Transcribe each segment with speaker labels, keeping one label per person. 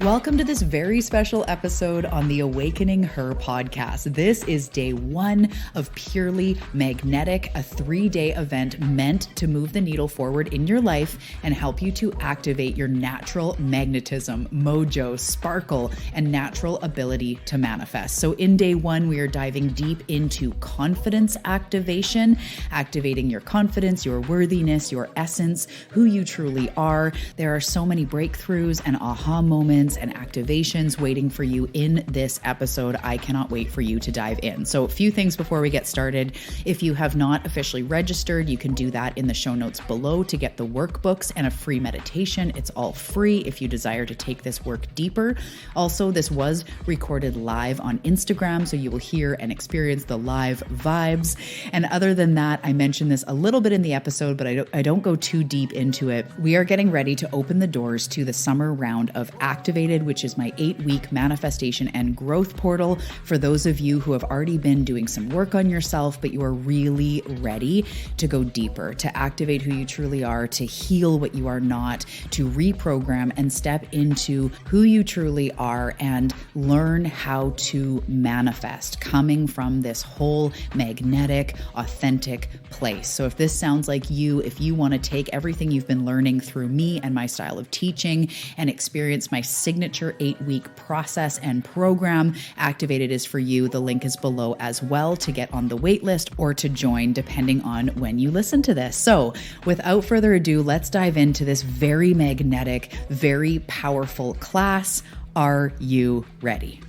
Speaker 1: Welcome to this very special episode on the Awakening Her podcast. This is day one of Purely Magnetic, a 3-day event meant to move the needle forward in your life and help you to activate your natural magnetism, mojo, sparkle, and natural ability to manifest. So in day one, we are diving deep into confidence activation, activating your confidence, your worthiness, your essence, who you truly are. There are so many breakthroughs and aha moments and activations waiting for you in this episode. I cannot wait for you to dive in. So a few things before we get started. If you have not officially registered, you can do that in the show notes below to get the workbooks and a free meditation. It's all free if you desire to take this work deeper. Also, this was recorded live on Instagram, so you will hear and experience the live vibes. And other than that, I mentioned this a little bit in the episode, but I don't go too deep into it. We are getting ready to open the doors to the summer round of Activated, which is my 8-week manifestation and growth portal for those of you who have already been doing some work on yourself, but you are really ready to go deeper, to activate who you truly are, to heal what you are not, to reprogram and step into who you truly are and learn how to manifest coming from this whole magnetic, authentic place. So if this sounds like you, if you want to take everything you've been learning through me and my style of teaching and experience my signature 8-week process and program, Activated is for you. The link is below as well to get on the wait list or to join depending on when you listen to this. So without further ado, let's dive into this very magnetic, very powerful class. Are you ready?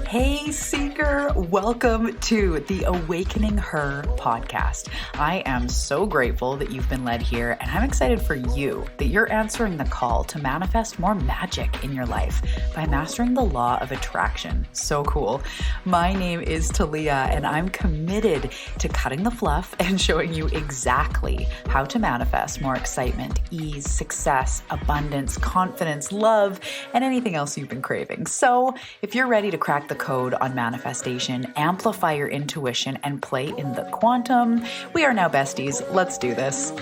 Speaker 1: Hey Seeker, welcome to the Awakening Her podcast. I am so grateful that you've been led here, and I'm excited for you that you're answering the call to manifest more magic in your life by mastering the law of attraction. So cool. My name is Talia, and I'm committed to cutting the fluff and showing you exactly how to manifest more excitement, ease, success, abundance, confidence, love, and anything else you've been craving. So if you're ready to crack the code on manifestation, amplify your intuition, and play in the quantum, we are now besties. Let's do this.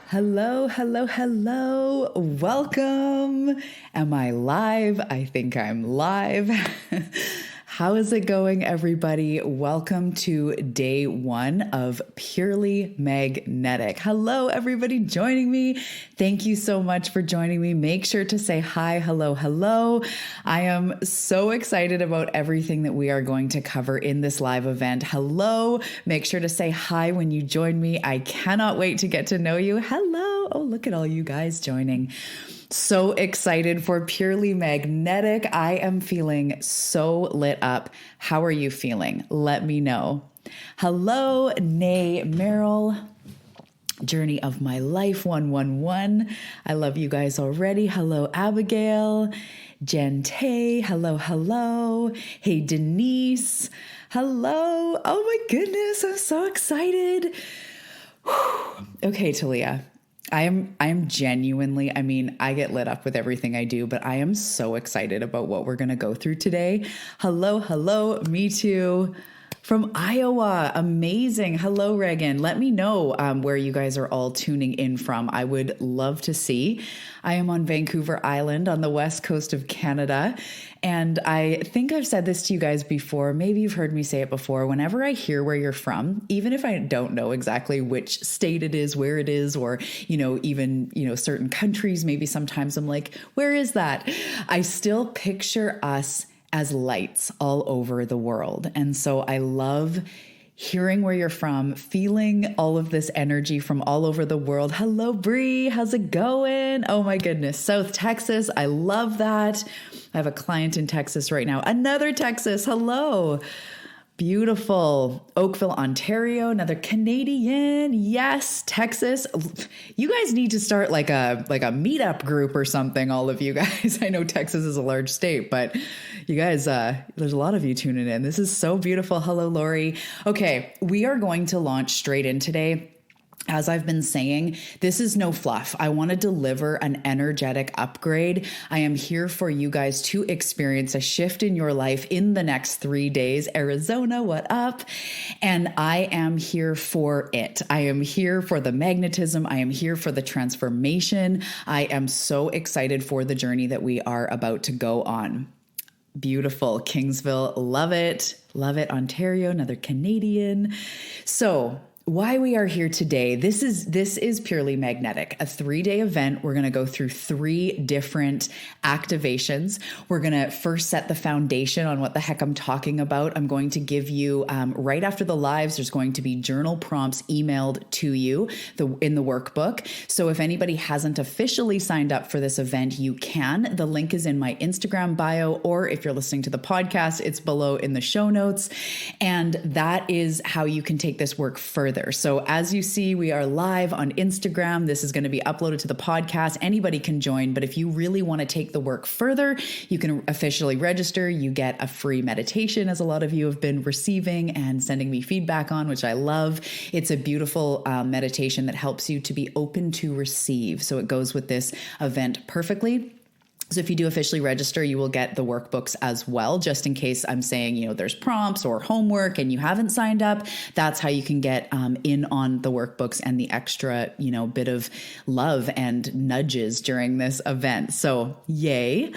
Speaker 1: Hello, hello, hello. Welcome. Am I live? I think I'm live. How is it going, everybody? Welcome to day one of Purely Magnetic. Hello, everybody joining me. Thank you so much for joining me. Make sure to say hi, hello, hello. I am so excited about everything that we are going to cover in this live event. Hello. Make sure to say hi when you join me. I cannot wait to get to know you. Hello. Oh, look at all you guys joining. So excited for Purely Magnetic. I am feeling so lit up. How are you feeling? Let me know. Hello, Nay Merrill. Journey of My Life 111. I love you guys already. Hello, Abigail. Jen Tay. Hello, hello. Hey, Denise. Hello. Oh my goodness. I'm so excited. Whew. Okay, Talia. I am genuinely, I get lit up with everything I do, but I am so excited about what we're going to go through today. Hello, hello, me too. From Iowa, amazing. Hello, Reagan. Let me know where you guys are all tuning in from. I would love to see. I am on Vancouver Island on the west coast of Canada. And I think I've said this to you guys before. Maybe you've heard me say it before. Whenever I hear where you're from, even if I don't know exactly which state it is, where it is, or, even, certain countries, maybe sometimes I'm like, where is that? I still picture us as lights all over the world. And so I love hearing where you're from, feeling all of this energy from all over the world. Hello, Bree. How's it going? Oh my goodness. South Texas. I love that. I have a client in Texas right now. Another Texas. Hello. Beautiful. Oakville, Ontario, another Canadian. Yes, Texas. You guys need to start like a meetup group or something, all of you guys. I know Texas is a large state, but you guys, there's a lot of you tuning in. This is so beautiful. Hello, Lori. Okay, we are going to launch straight in today. As I've been saying, this is no fluff. I want to deliver an energetic upgrade. I am here for you guys to experience a shift in your life in the next 3 days. Arizona, what up? And I am here for it. I am here for the magnetism. I am here for the transformation. I am so excited for the journey that we are about to go on. Beautiful. Kingsville, love it. Love it. Ontario, another Canadian. So, why we are here today, this is purely magnetic, a 3-day event. We're going to go through 3 different activations. We're going to first set the foundation on what the heck I'm talking about. I'm going to give you, right after the lives, there's going to be journal prompts emailed to you in the workbook. So if anybody hasn't officially signed up for this event, you can. The link is in my Instagram bio, or if you're listening to the podcast, it's below in the show notes. And that is how you can take this work further. So as you see, we are live on Instagram. This is going to be uploaded to the podcast. Anybody can join, but if you really want to take the work further, you can officially register. You get a free meditation, as a lot of you have been receiving and sending me feedback on, which I love. It's a beautiful meditation that helps you to be open to receive. So it goes with this event perfectly. So if you do officially register, you will get the workbooks as well, just in case I'm saying, there's prompts or homework and you haven't signed up. That's how you can get in on the workbooks and the extra, bit of love and nudges during this event. So yay.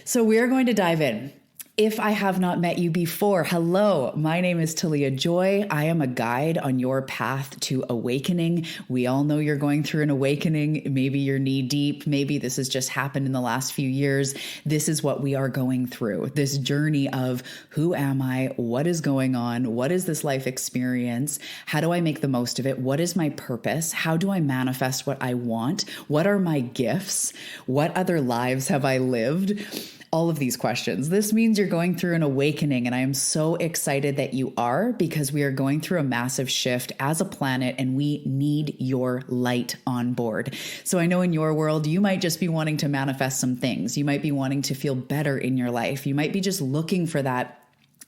Speaker 1: So we are going to dive in. If I have not met you before, hello, my name is Talia Joy. I am a guide on your path to awakening. We all know you're going through an awakening. Maybe you're knee deep. Maybe this has just happened in the last few years. This is what we are going through, this journey of who am I? What is going on? What is this life experience? How do I make the most of it? What is my purpose? How do I manifest what I want? What are my gifts? What other lives have I lived? All of these questions. This means you're going through an awakening, and I am so excited that you are, because we are going through a massive shift as a planet and we need your light on board. So I know in your world, you might just be wanting to manifest some things. You might be wanting to feel better in your life. You might be just looking for that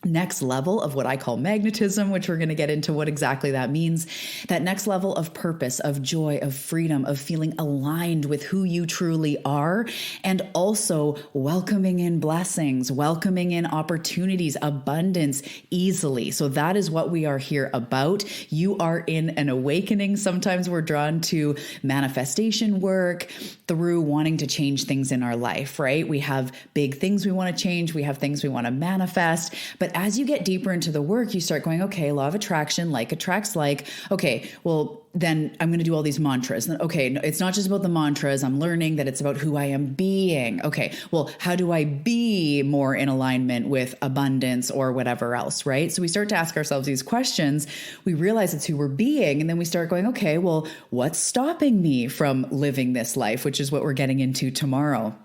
Speaker 1: next level of what I call magnetism, which we're going to get into what exactly that means. That next level of purpose, of joy, of freedom, of feeling aligned with who you truly are, and also welcoming in blessings, welcoming in opportunities, abundance easily. So that is what we are here about. You are in an awakening. Sometimes we're drawn to manifestation work through wanting to change things in our life, right? We have big things we want to change. We have things we want to manifest. But as you get deeper into the work, you start going, okay, law of attraction, like attracts like. Okay, well, then I'm going to do all these mantras. Okay, no, it's not just about the mantras. I'm learning that it's about who I am being. Okay, well, how do I be more in alignment with abundance or whatever else, right? So we start to ask ourselves these questions. We realize it's who we're being. And then we start going, okay, well, what's stopping me from living this life, which is what we're getting into tomorrow.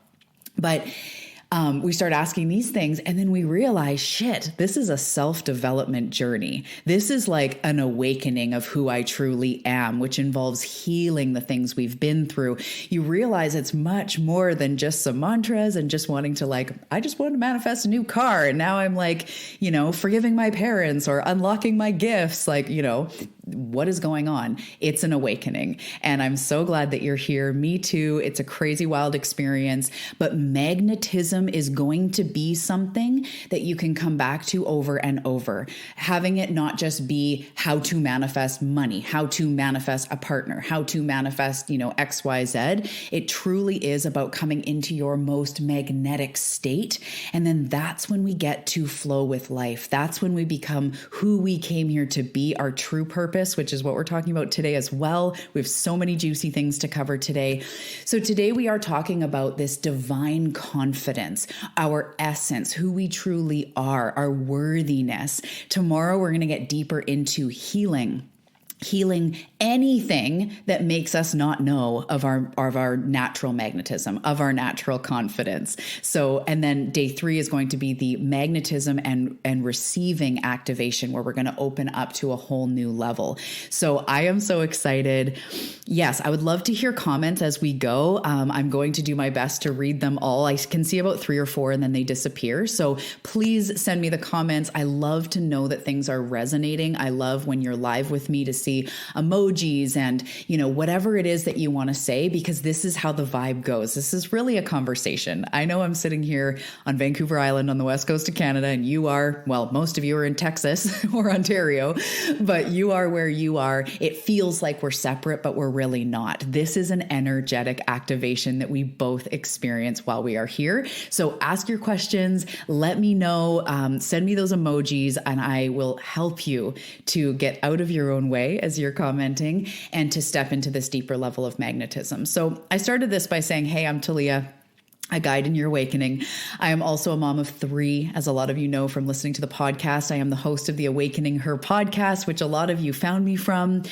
Speaker 1: But we start asking these things, and then we realize, shit, this is a self-development journey. This is like an awakening of who I truly am, which involves healing the things we've been through. You realize it's much more than just some mantras and just wanting to I just wanted to manifest a new car. And now I'm forgiving my parents or unlocking my gifts. What is going on? It's an awakening. And I'm so glad that you're here. Me too. It's a crazy, wild experience, but magnetism is going to be something that you can come back to over and over. Having it not just be how to manifest money, how to manifest a partner, how to manifest, X, Y, Z. It truly is about coming into your most magnetic state. And then that's when we get to flow with life. That's when we become who we came here to be, our true purpose, which is what we're talking about today as well. We have so many juicy things to cover today. So today we are talking about this divine confidence, our essence, who we truly are, our worthiness. Tomorrow we're going to get deeper into healing anything that makes us not know of our natural magnetism, of our natural confidence. So, and then day 3 is going to be the magnetism and receiving activation, where we're going to open up to a whole new level. So I am so excited. Yes, I would love to hear comments as we go. I'm going to do my best to read them all. I can see about 3 or 4 and then they disappear. So please send me the comments. I love to know that things are resonating. I love when you're live with me to see emojis and, whatever it is that you want to say, because this is how the vibe goes. This is really a conversation. I know I'm sitting here on Vancouver Island on the west coast of Canada, and you are, well, most of you are in Texas or Ontario, but you are where you are. It feels like we're separate, but we're really not. This is an energetic activation that we both experience while we are here. So ask your questions, let me know, send me those emojis, and I will help you to get out of your own way as you're commenting and to step into this deeper level of magnetism. So I started this by saying, hey, I'm Talia, a guide in your awakening. I am also a mom of 3, as a lot of you know from listening to the podcast. I am the host of the Awakening Her podcast, which a lot of you found me from.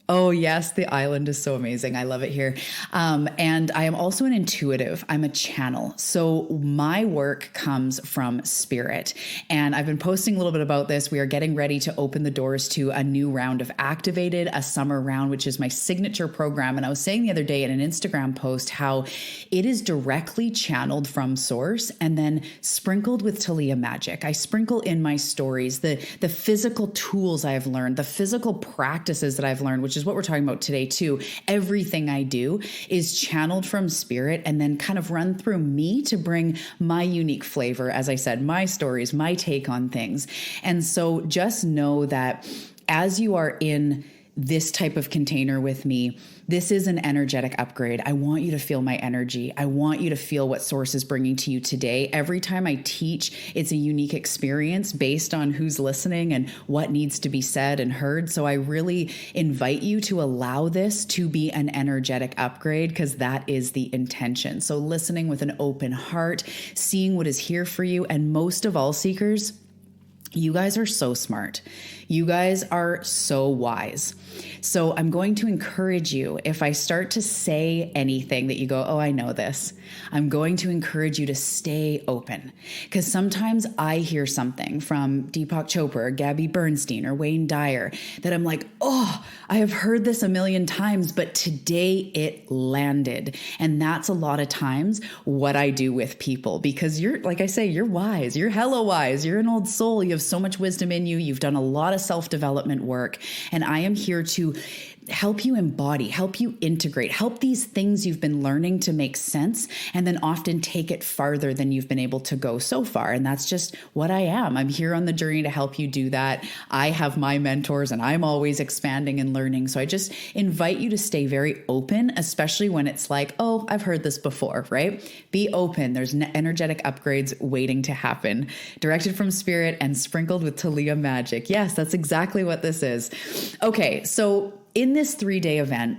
Speaker 1: Oh yes, the island is so amazing. I love it here. And I am also an intuitive. I'm a channel. So my work comes from spirit. And I've been posting a little bit about this. We are getting ready to open the doors to a new round of Activated, a summer round, which is my signature program. And I was saying the other day in an Instagram post how it is directly channeled from source and then sprinkled with Talia magic. I sprinkle in my stories, the physical tools I've learned, the physical practices that I've learned, which is what we're talking about today too. Everything I do is channeled from spirit and then kind of run through me to bring my unique flavor. As I said, my stories, my take on things. And so just know that as you are in this type of container with me, this is an energetic upgrade. I want you to feel my energy. I want you to feel what source is bringing to you today. Every time I teach, it's a unique experience based on who's listening and what needs to be said and heard. So I really invite you to allow this to be an energetic upgrade, because that is the intention. So listening with an open heart, seeing what is here for you, and most of all, seekers, you guys are so smart. You guys are so wise. So I'm going to encourage you, if I start to say anything that you go, oh, I know this, I'm going to encourage you to stay open. Because sometimes I hear something from Deepak Chopra or Gabby Bernstein or Wayne Dyer that I'm like, oh, I have heard this a million times, but today it landed. And that's a lot of times what I do with people, because you're, like I say, you're wise. You're hella wise. You're an old soul. You have so much wisdom in you. You've done a lot of self-development work. And I am here to help you embody, help you integrate, help these things you've been learning to make sense, and then often take it farther than you've been able to go so far. And that's just what I am. I'm here on the journey to help you do that. I have my mentors and I'm always expanding and learning. So I just invite you to stay very open, especially when it's like, oh, I've heard this before, right? Be open. There's energetic upgrades waiting to happen, directed from spirit and sprinkled with Talia magic. Yes, that's exactly what this is. Okay, so in this 3-day event,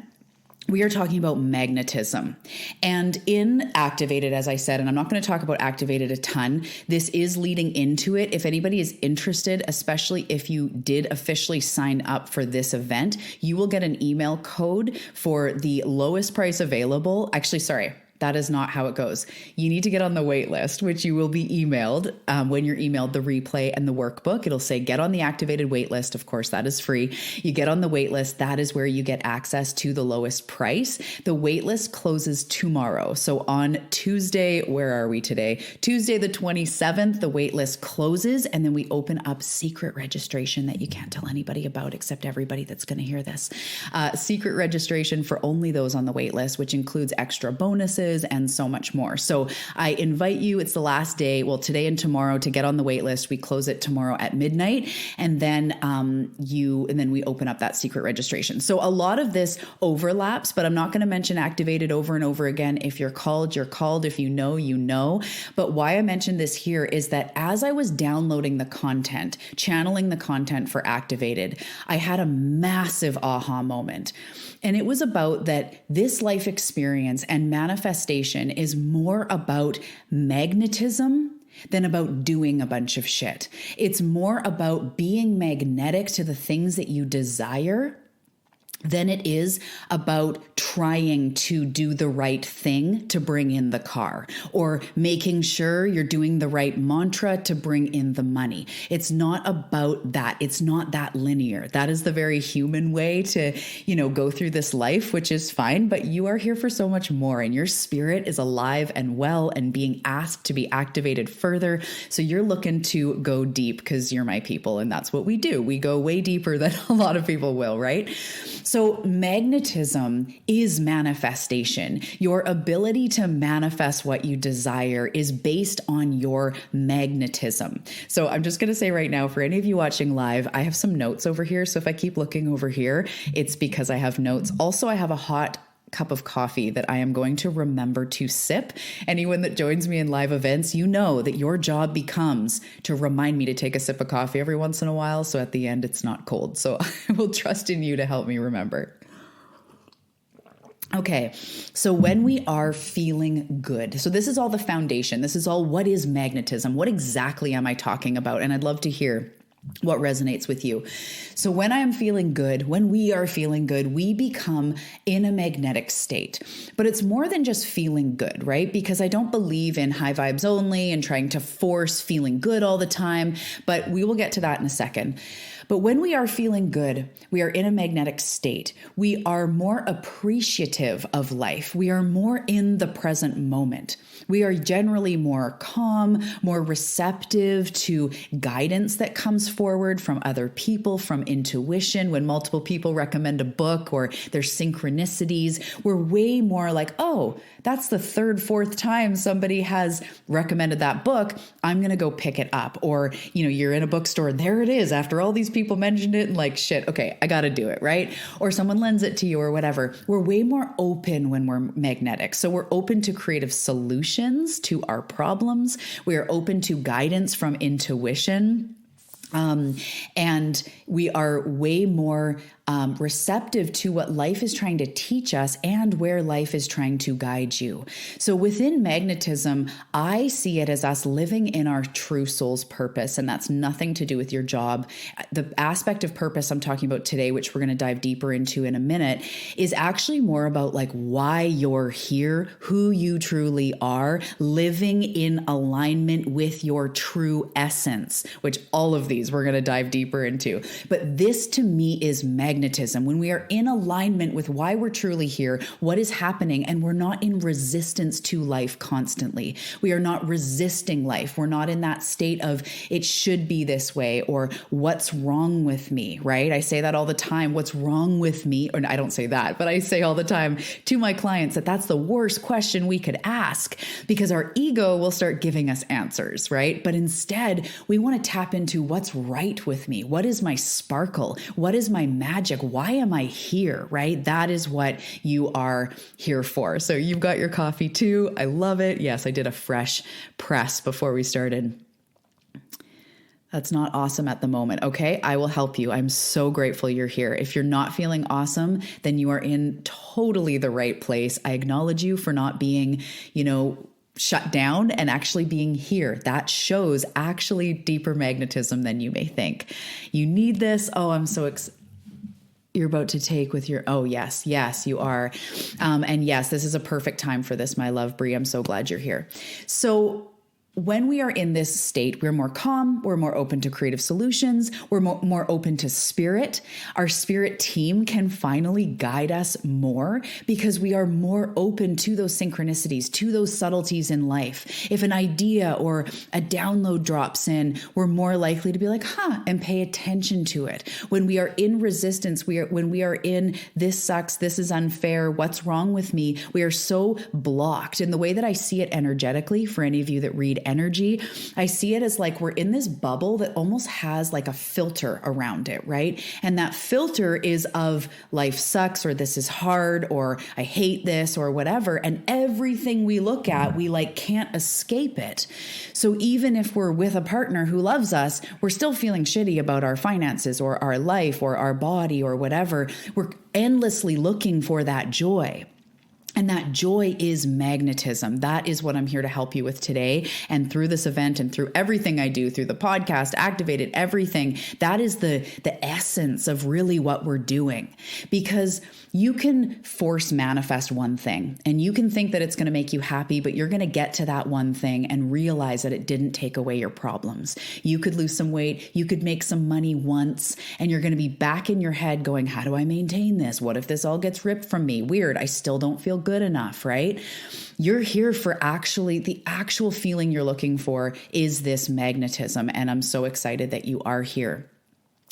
Speaker 1: we are talking about magnetism. And in Activated, as I said, and I'm not going to talk about Activated a ton, this is leading into it. If anybody is interested, especially if you did officially sign up for this event, you will get an email code for the lowest price available. Actually, sorry. That is not how it goes. You need to get on the wait list, which you will be emailed when you're emailed the replay and the workbook. It'll say get on the Activated wait list. Of course, that is free. You get on the wait list. That is where you get access to the lowest price. The wait list closes tomorrow. So on Tuesday, where are we today? Tuesday, the 27th, the wait list closes, and then we open up secret registration that you can't tell anybody about except everybody that's going to hear this. Secret registration for only those on the wait list, which includes extra bonuses and so much more. So I invite you, it's the last day, well, today and tomorrow, to get on the wait list. We close it tomorrow at midnight, and then we open up that secret registration. So a lot of this overlaps, but I'm not going to mention Activated over and over again. If you're called, you're called. If you know, you know. But why I mentioned this here is that as I was downloading the content, channeling the content for Activated, I had a massive aha moment. And it was about that this life experience and manifestation is more about magnetism than about doing a bunch of shit. It's more about being magnetic to the things that you desire than it is about trying to do the right thing to bring in the car, or making sure you're doing the right mantra to bring in the money. It's not about that. It's not that linear. That is the very human way to, go through this life, which is fine, but you are here for so much more, and your spirit is alive and well and being asked to be activated further. So you're looking to go deep because you're my people, and that's what we do. We go way deeper than a lot of people will, right? So magnetism is manifestation. Your ability to manifest what you desire is based on your magnetism. So I'm just going to say right now, for any of you watching live, I have some notes over here. So if I keep looking over here, it's because I have notes. Also, I have a hot cup of coffee that I am going to remember to sip. Anyone that joins me in live events, you know that your job becomes to remind me to take a sip of coffee every once in a while. So at the end, it's not cold. So I will trust in you to help me remember. Okay, so when we are feeling good, so this is all the foundation. This is all, what is magnetism? What exactly am I talking about? And I'd love to hear what resonates with you. So when I am feeling good, when we are feeling good, we become in a magnetic state. But it's more than just feeling good, right? Because I don't believe in high vibes only and trying to force feeling good all the time, but we will get to that in a second. But when we are feeling good, we are in a magnetic state. We are more appreciative of life. We are more in the present moment. We are generally more calm, more receptive to guidance that comes forward from other people, from intuition. When multiple people recommend a book or there's synchronicities, we're way more like, oh, that's the third, fourth time somebody has recommended that book. I'm going to go pick it up. Or, you're in a bookstore. There it is. After all these people mentioned it, and like, shit, okay, I got to do it, right? Or someone lends it to you or whatever. We're way more open when we're magnetic. So we're open to creative solutions to our problems. We are open to guidance from intuition. And we are way more receptive to what life is trying to teach us and where life is trying to guide you. So within magnetism, I see it as us living in our true soul's purpose, and that's nothing to do with your job. The aspect of purpose I'm talking about today, which we're going to dive deeper into in a minute, is actually more about like why you're here, who you truly are, living in alignment with your true essence, which all of these we're going to dive deeper into. But this to me is magnetism. When we are in alignment with why we're truly here, what is happening, and we're not in resistance to life constantly. We are not resisting life. We're not in that state of it should be this way or what's wrong with me, right? I say that all the time. What's wrong with me? Or I don't say that, but I say all the time to my clients that that's the worst question we could ask, because our ego will start giving us answers, right? But instead, we want to tap into what's right with me. What is my sparkle? What is my magic? Why am I here, right? That is what you are here for. So you've got your coffee too. I love it. Yes, I did a fresh press before we started. That's not awesome at the moment. Okay, I will help you. I'm so grateful you're here. If you're not feeling awesome, then you are in totally the right place. I acknowledge you for not being, shut down and actually being here. That shows actually deeper magnetism than you may think. You need this. Oh, I'm so excited. You're about to take with your, oh, yes, you are. And yes, this is a perfect time for this, my love, Brie. I'm so glad you're here. So when we are in this state, we're more calm, we're more open to creative solutions, we're more open to spirit. Our spirit team can finally guide us more because we are more open to those synchronicities, to those subtleties in life. If an idea or a download drops in, we're more likely to be like, and pay attention to it. When we are in resistance, when we are in this sucks, this is unfair, what's wrong with me, we are so blocked. And the way that I see it energetically, for any of you that read energy, I see it as like we're in this bubble that almost has like a filter around it, right? And that filter is of life sucks, or this is hard, or I hate this, or whatever. And everything we look at, we like can't escape it. So even if we're with a partner who loves us, we're still feeling shitty about our finances or our life or our body or whatever. We're endlessly looking for that joy. And that joy is magnetism. That is what I'm here to help you with today. And through this event and through everything I do, through the podcast, Activated, everything, that is the essence of really what we're doing. Because you can force manifest one thing and you can think that it's going to make you happy, but you're going to get to that one thing and realize that it didn't take away your problems. You could lose some weight. You could make some money once and you're going to be back in your head going, how do I maintain this? What if this all gets ripped from me? Weird. I still don't feel good enough, right? You're here for the actual feeling you're looking for is this magnetism. And I'm so excited that you are here.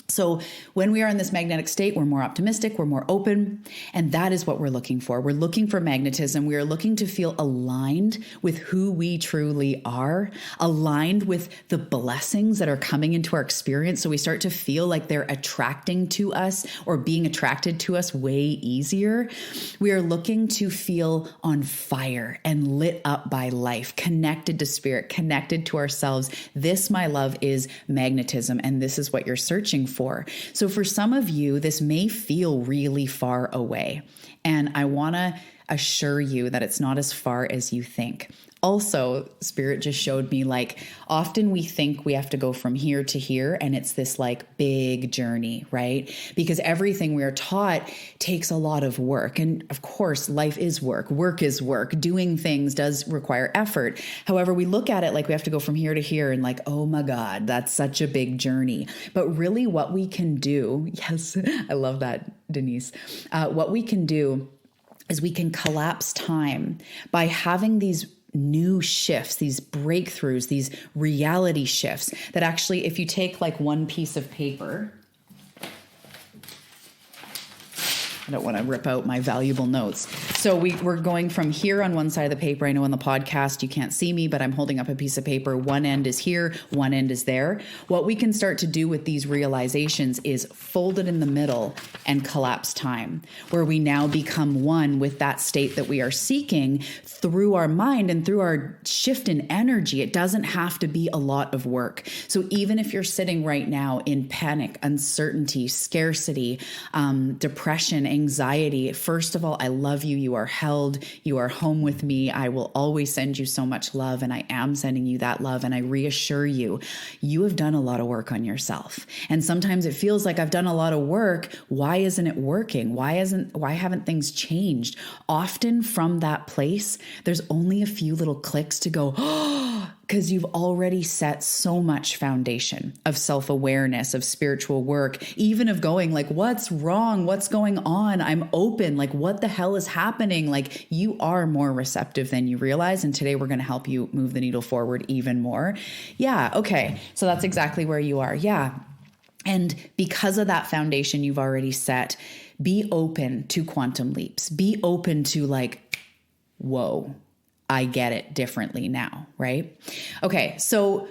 Speaker 1: So when we are in this magnetic state, we're more optimistic, we're more open, and that is what we're looking for. We're looking for magnetism. We are looking to feel aligned with who we truly are, aligned with the blessings that are coming into our experience. So we start to feel like they're attracting to us or being attracted to us way easier. We are looking to feel on fire and lit up by life, connected to spirit, connected to ourselves. This, my love, is magnetism, and this is what you're searching for. So for some of you, this may feel really far away. And I want to assure you that it's not as far as you think. Also, Spirit just showed me like often we think we have to go from here to here and it's this like big journey, right? Because everything we are taught takes a lot of work. And of course, life is work. Work is work. Doing things does require effort. However, we look at it like we have to go from here to here and like, oh my God, that's such a big journey. But really what we can do, yes, I love that, Denise. What we can do is we can collapse time by having these new shifts, these breakthroughs, these reality shifts that actually, if you take like one piece of paper, I don't want to rip out my valuable notes. So we're going from here on one side of the paper. I know on the podcast, you can't see me, but I'm holding up a piece of paper. One end is here, one end is there. What we can start to do with these realizations is fold it in the middle and collapse time, where we now become one with that state that we are seeking through our mind and through our shift in energy. It doesn't have to be a lot of work. So even if you're sitting right now in panic, uncertainty, scarcity, depression, anxiety, first of all, I love you. You are held. You are home with me. I will always send you so much love, and I am sending you that love. And I reassure you, you have done a lot of work on yourself. And sometimes it feels like I've done a lot of work. Why isn't it working? Why haven't things changed? Often from that place, there's only a few little clicks to go, oh, because you've already set so much foundation of self-awareness, of spiritual work, even of going like, what's wrong? What's going on? I'm open. Like, what the hell is happening? Like, you are more receptive than you realize. And today we're going to help you move the needle forward even more. Yeah. Okay. So that's exactly where you are. Yeah. And because of that foundation you've already set, be open to quantum leaps. Be open to like, whoa, I get it differently now, right? Okay, so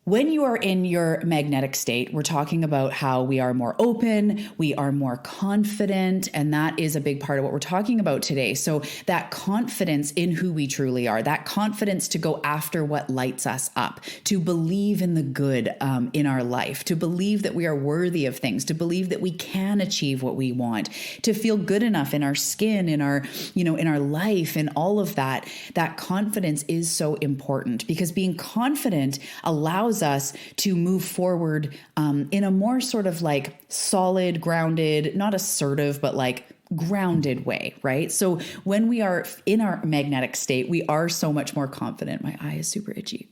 Speaker 1: when you are in your magnetic state, we're talking about how we are more open, we are more confident, and that is a big part of what we're talking about today. So that confidence in who we truly are, that confidence to go after what lights us up, to believe in the good in our life, to believe that we are worthy of things, to believe that we can achieve what we want, to feel good enough in our skin, in our, in our life, and all of that. That confidence is so important because being confident allows us to move forward in a more sort of like solid, grounded, not assertive, but like grounded way, right? So when we are in our magnetic state, we are so much more confident. My eye is super itchy.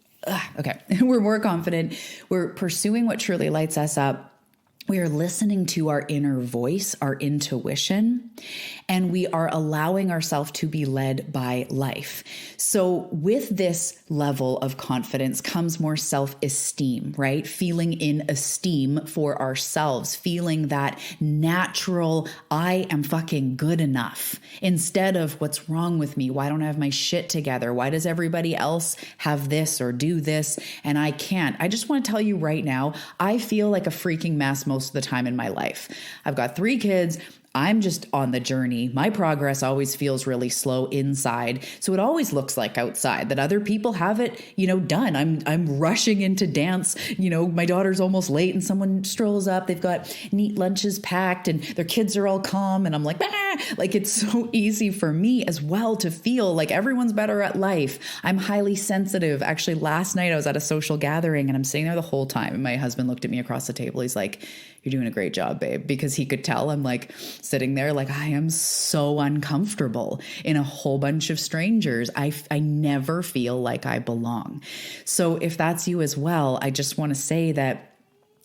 Speaker 1: Okay. We're more confident. We're pursuing what truly lights us up. We are listening to our inner voice, our intuition, and we are allowing ourselves to be led by life. So with this level of confidence comes more self-esteem, right? Feeling in esteem for ourselves, feeling that natural, I am fucking good enough, instead of what's wrong with me? Why don't I have my shit together? Why does everybody else have this or do this and I can't? I just want to tell you right now, I feel like a freaking mess most of the time in my life. I've got 3 kids. I'm just on the journey. My progress always feels really slow inside. So it always looks like outside that other people have it, done. I'm rushing into dance. My daughter's almost late and someone strolls up. They've got neat lunches packed and their kids are all calm. And I'm like, like it's so easy for me as well to feel like everyone's better at life. I'm highly sensitive. Actually, last night I was at a social gathering and I'm sitting there the whole time. And my husband looked at me across the table. He's like, "You're doing a great job, babe," because he could tell I'm like sitting there like I am so uncomfortable in a whole bunch of strangers. I never feel like I belong. So if that's you as well, I just want to say that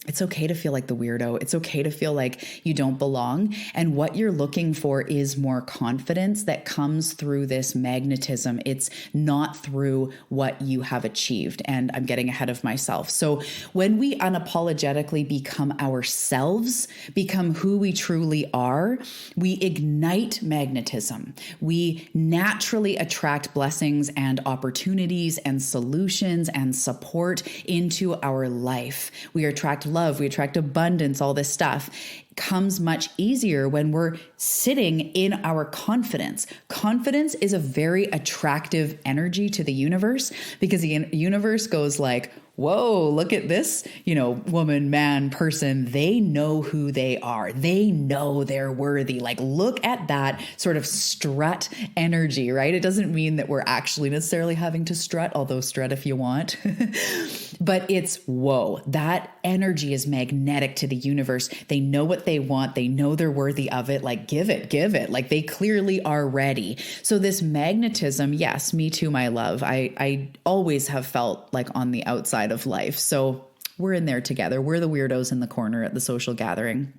Speaker 1: it's okay to feel like the weirdo. It's okay to feel like you don't belong. And what you're looking for is more confidence that comes through this magnetism. It's not through what you have achieved. And I'm getting ahead of myself. So when we unapologetically become ourselves, become who we truly are, we ignite magnetism. We naturally attract blessings and opportunities and solutions and support into our life. We attract love, we attract abundance, all this stuff comes much easier when we're sitting in our confidence. Confidence is a very attractive energy to the universe because the universe goes like, whoa, look at this, woman, man, person. They know who they are. They know they're worthy. Like, look at that sort of strut energy, right? It doesn't mean that we're actually necessarily having to strut, although strut if you want. But it's, whoa, that energy is magnetic to the universe. They know what they want. They know they're worthy of it. Like, give it. Like, they clearly are ready. So this magnetism, yes, me too, my love. I always have felt like on the outside of life. So we're in there together. We're the weirdos in the corner at the social gathering.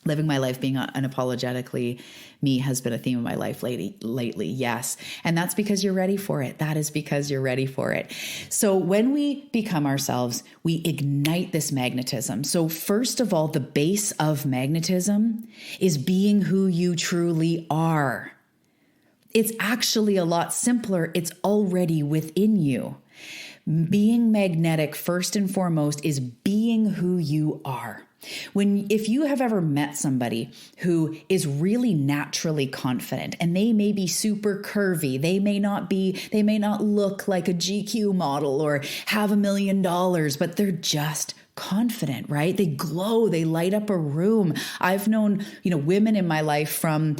Speaker 1: Living my life being unapologetically me has been a theme of my life lately. Yes. And that's because you're ready for it. That is because you're ready for it. So when we become ourselves, we ignite this magnetism. So first of all, the base of magnetism is being who you truly are. It's actually a lot simpler. It's already within you. Being magnetic, first and foremost, is being who you are. If you have ever met somebody who is really naturally confident and they may be super curvy, they may not look like a GQ model or have $1 million, but they're just confident, right? They glow, they light up a room. I've known, women in my life from,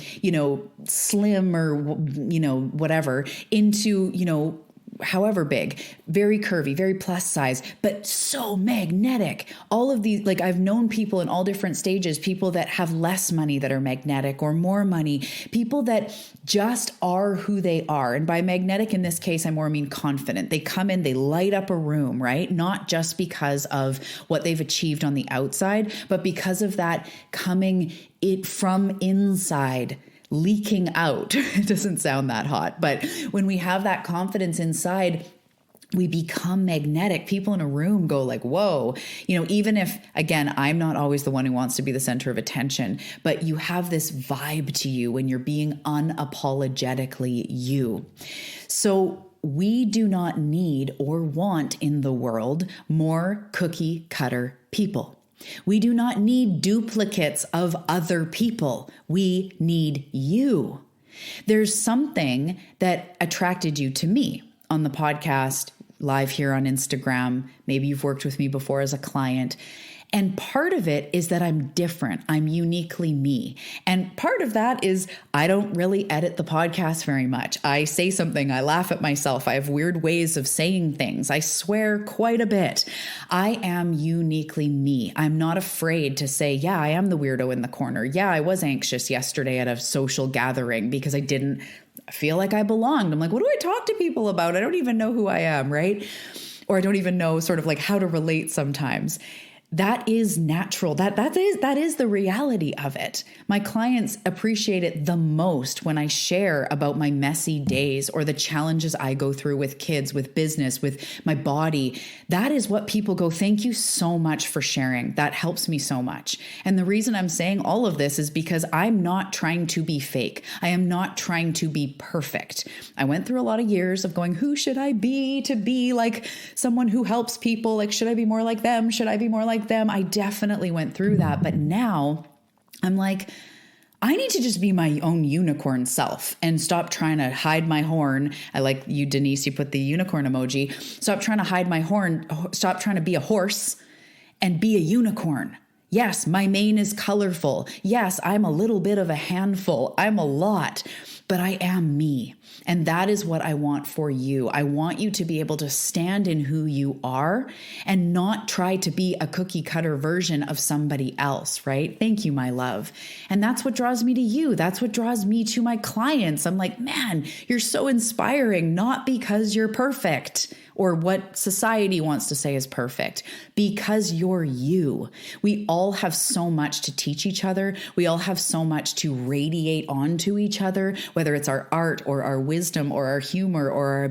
Speaker 1: slim or, whatever into, however big, very curvy, very plus size, but so magnetic. All of these, like I've known people in all different stages, people that have less money that are magnetic or more money, people that just are who they are. And by magnetic in this case, I more mean confident. They come in, they light up a room, right? Not just because of what they've achieved on the outside, but because of that coming from inside. Leaking out. It doesn't sound that hot, but when we have that confidence inside, we become magnetic. People in a room go like, whoa, even if, again, I'm not always the one who wants to be the center of attention, but you have this vibe to you when you're being unapologetically you. So we do not need or want in the world more cookie cutter people. We do not need duplicates of other people. We need you. There's something that attracted you to me on the podcast, live here on Instagram. Maybe you've worked with me before as a client. And part of it is that I'm different. I'm uniquely me. And part of that is I don't really edit the podcast very much. I say something, I laugh at myself. I have weird ways of saying things. I swear quite a bit. I am uniquely me. I'm not afraid to say, yeah, I am the weirdo in the corner. Yeah, I was anxious yesterday at a social gathering because I didn't feel like I belonged. I'm like, what do I talk to people about? I don't even know who I am, right? Or I don't even know sort of like how to relate sometimes. That is natural. That is the reality of it. My clients appreciate it the most when I share about my messy days or the challenges I go through with kids, with business, with my body. That is what people go, thank you so much for sharing. That helps me so much. And the reason I'm saying all of this is because I'm not trying to be fake. I am not trying to be perfect. I went through a lot of years of going, who should I be to be like someone who helps people? Like, should I be more like them? Should I be more like them? I definitely went through that. But now I'm like, I need to just be my own unicorn self and stop trying to hide my horn. I like you, Denise, you put the unicorn emoji. Stop trying to hide my horn. Stop trying to be a horse and be a unicorn. Yes, my mane is colorful. Yes, I'm a little bit of a handful. I'm a lot, but I am me. And that is what I want for you. I want you to be able to stand in who you are and not try to be a cookie cutter version of somebody else, right? Thank you, my love. And that's what draws me to you. That's what draws me to my clients. I'm like, man, you're so inspiring, not because you're perfect or what society wants to say is perfect, because you're you. We all have so much to teach each other. We all have so much to radiate onto each other, whether it's our art or our wisdom or our humor or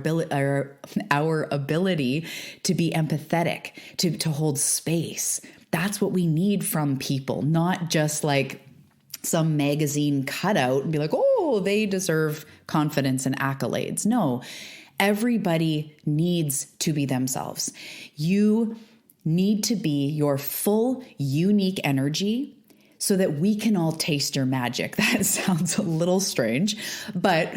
Speaker 1: our ability to be empathetic, to hold space. That's what we need from people, not just like some magazine cutout and be like, oh, they deserve confidence and accolades. No. Everybody needs to be themselves. You need to be your full, unique energy so that we can all taste your magic. That sounds a little strange, but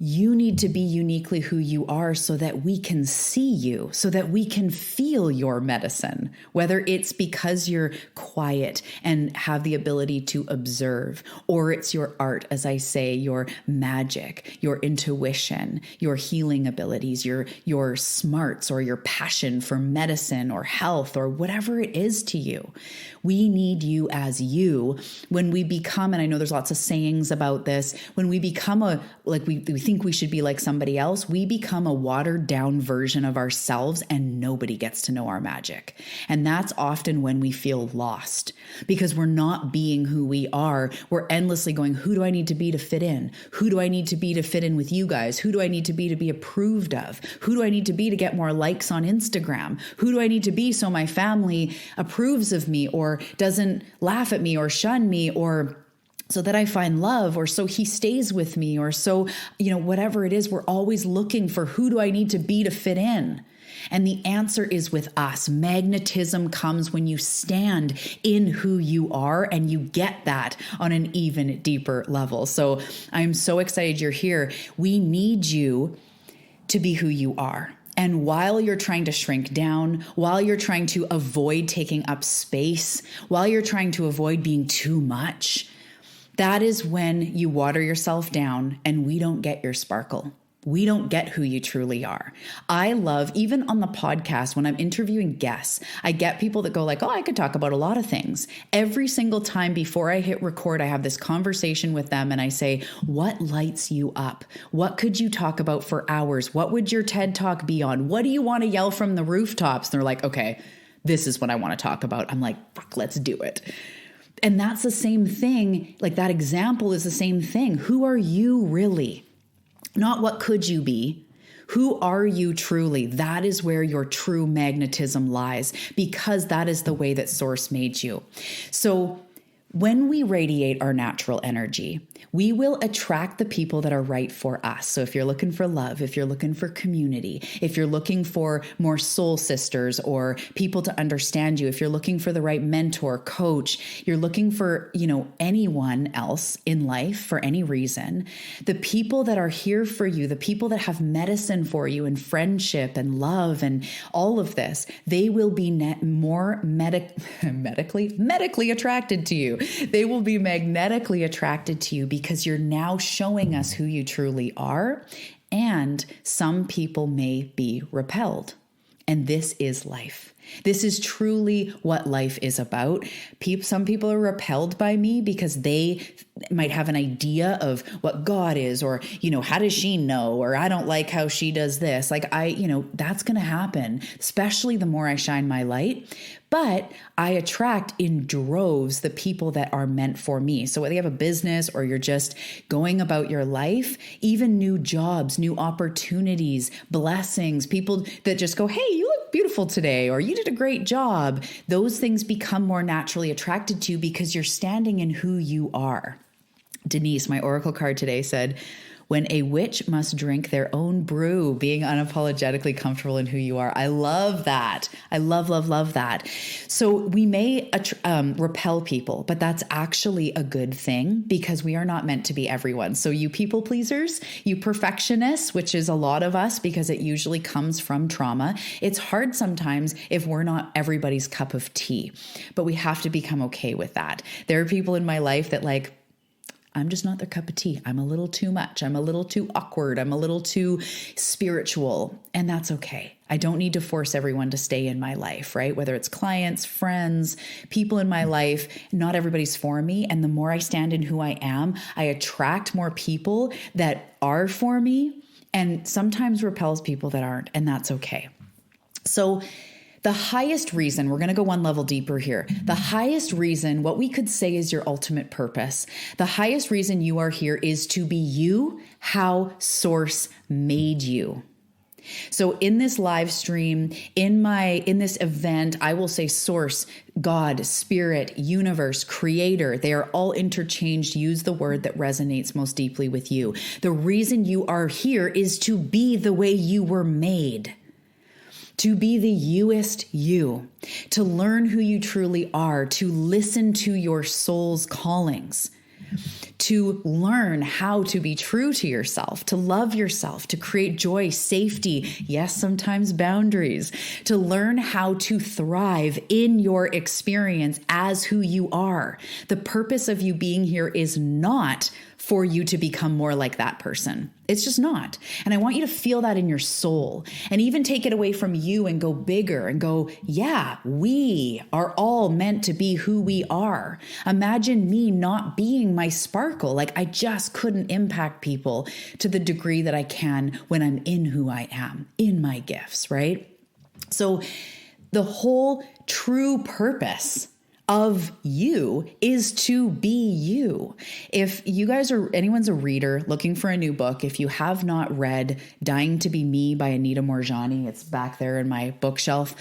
Speaker 1: you need to be uniquely who you are so that we can see you, so that we can feel your medicine, whether it's because you're quiet and have the ability to observe, or it's your art, as I say, your magic, your intuition, your healing abilities, your smarts, or your passion for medicine or health or whatever it is to you. We need you as you. When we become, and I know there's lots of sayings about this, when we become we think we should be like somebody else, we become a watered down version of ourselves and nobody gets to know our magic. And that's often when we feel lost because we're not being who we are. We're endlessly going, who do I need to be to fit in? Who do I need to be to fit in with you guys? Who do I need to be approved of? Who do I need to be to get more likes on Instagram? Who do I need to be so my family approves of me or doesn't laugh at me or shun me or so that I find love, or so he stays with me, or so, whatever it is, we're always looking for who do I need to be to fit in? And the answer is with us. Magnetism comes when you stand in who you are and you get that on an even deeper level. So I'm so excited you're here. We need you to be who you are. And while you're trying to shrink down, while you're trying to avoid taking up space, while you're trying to avoid being too much, that is when you water yourself down and we don't get your sparkle. We don't get who you truly are. I love, even on the podcast, when I'm interviewing guests, I get people that go like, oh, I could talk about a lot of things. Every single time before I hit record, I have this conversation with them and I say, what lights you up? What could you talk about for hours? What would your TED Talk be on? What do you want to yell from the rooftops? And they're like, okay, this is what I want to talk about. I'm like, fuck, let's do it. And that's the same thing. Like that example is the same thing. Who are you really? Not what could you be? Who are you truly? That is where your true magnetism lies, because that is the way that Source made you. So when we radiate our natural energy, we will attract the people that are right for us. So if you're looking for love, if you're looking for community, if you're looking for more soul sisters or people to understand you, if you're looking for the right mentor, coach, you're looking for, anyone else in life for any reason, the people that are here for you, the people that have medicine for you and friendship and love and all of this, they will be more medically attracted to you. They will be magnetically attracted to you because you're now showing us who you truly are. And some people may be repelled. And this is life. This is truly what life is about. Some people are repelled by me because they might have an idea of what God is, or, how does she know? Or I don't like how she does this. That's going to happen, especially the more I shine my light. But I attract in droves the people that are meant for me. So whether you have a business or you're just going about your life, even new jobs, new opportunities, blessings, people that just go, hey, you look beautiful today, or you did a great job. Those things become more naturally attracted to you because you're standing in who you are. Denise, my oracle card today, said, when a witch must drink their own brew, being unapologetically comfortable in who you are. I love that. I love, love, love that. So we may repel people, but that's actually a good thing because we are not meant to be everyone. So you people pleasers, you perfectionists, which is a lot of us because it usually comes from trauma. It's hard sometimes if we're not everybody's cup of tea, but we have to become okay with that. There are people in my life that like, I'm just not their cup of tea. I'm a little too much. I'm a little too awkward. I'm a little too spiritual, and that's okay. I don't need to force everyone to stay in my life, right? Whether it's clients, friends, people in my life, not everybody's for me. And the more I stand in who I am, I attract more people that are for me and sometimes repels people that aren't, and that's okay. So the highest reason, we're going to go one level deeper here. The highest reason, what we could say is your ultimate purpose. The highest reason you are here is to be you, how Source made you. So in this live stream, in this event, I will say Source, God, Spirit, Universe, Creator. They are all interchanged. Use the word that resonates most deeply with you. The reason you are here is to be the way you were made. To be the youest you, to learn who you truly are, to listen to your soul's callings, to learn how to be true to yourself, to love yourself, to create joy, safety, yes, sometimes boundaries, to learn how to thrive in your experience as who you are. The purpose of you being here is not for you to become more like that person. It's just not. And I want you to feel that in your soul and even take it away from you and go bigger and go, yeah, we are all meant to be who we are. Imagine me not being my sparkle. Like I just couldn't impact people to the degree that I can when I'm in who I am, in my gifts, right? So the whole true purpose of you is to be you. If you guys anyone's a reader looking for a new book, if you have not read Dying to Be Me by Anita Moorjani, it's back there in my bookshelf.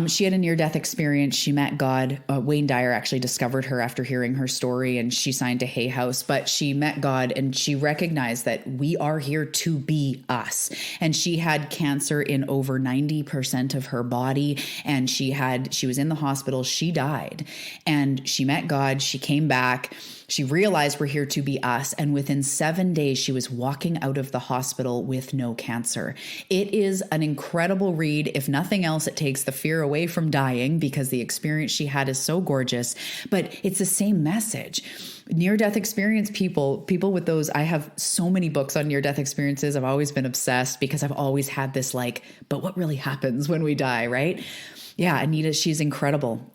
Speaker 1: She had a near-death experience. She met God. Wayne Dyer actually discovered her after hearing her story, and she signed to Hay House. But she met God, and she recognized that we are here to be us. And she had cancer in over 90% of her body, and she was in the hospital. She died, and she met God. She came back. She realized we're here to be us. And within 7 days, she was walking out of the hospital with no cancer. It is an incredible read. If nothing else, it takes the fear away from dying because the experience she had is so gorgeous, but it's the same message. Near-death experience people with those, I have so many books on near-death experiences. I've always been obsessed because I've always had this but what really happens when we die, right? Yeah, Anita, she's incredible.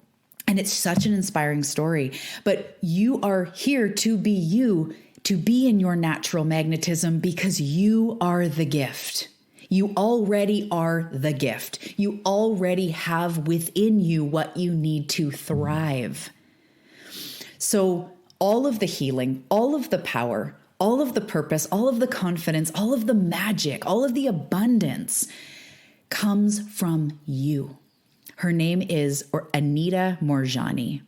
Speaker 1: And it's such an inspiring story, but you are here to be you, to be in your natural magnetism because you are the gift. You already are the gift. You already have within you what you need to thrive. So all of the healing, all of the power, all of the purpose, all of the confidence, all of the magic, all of the abundance comes from you. Her name is Anita Moorjani.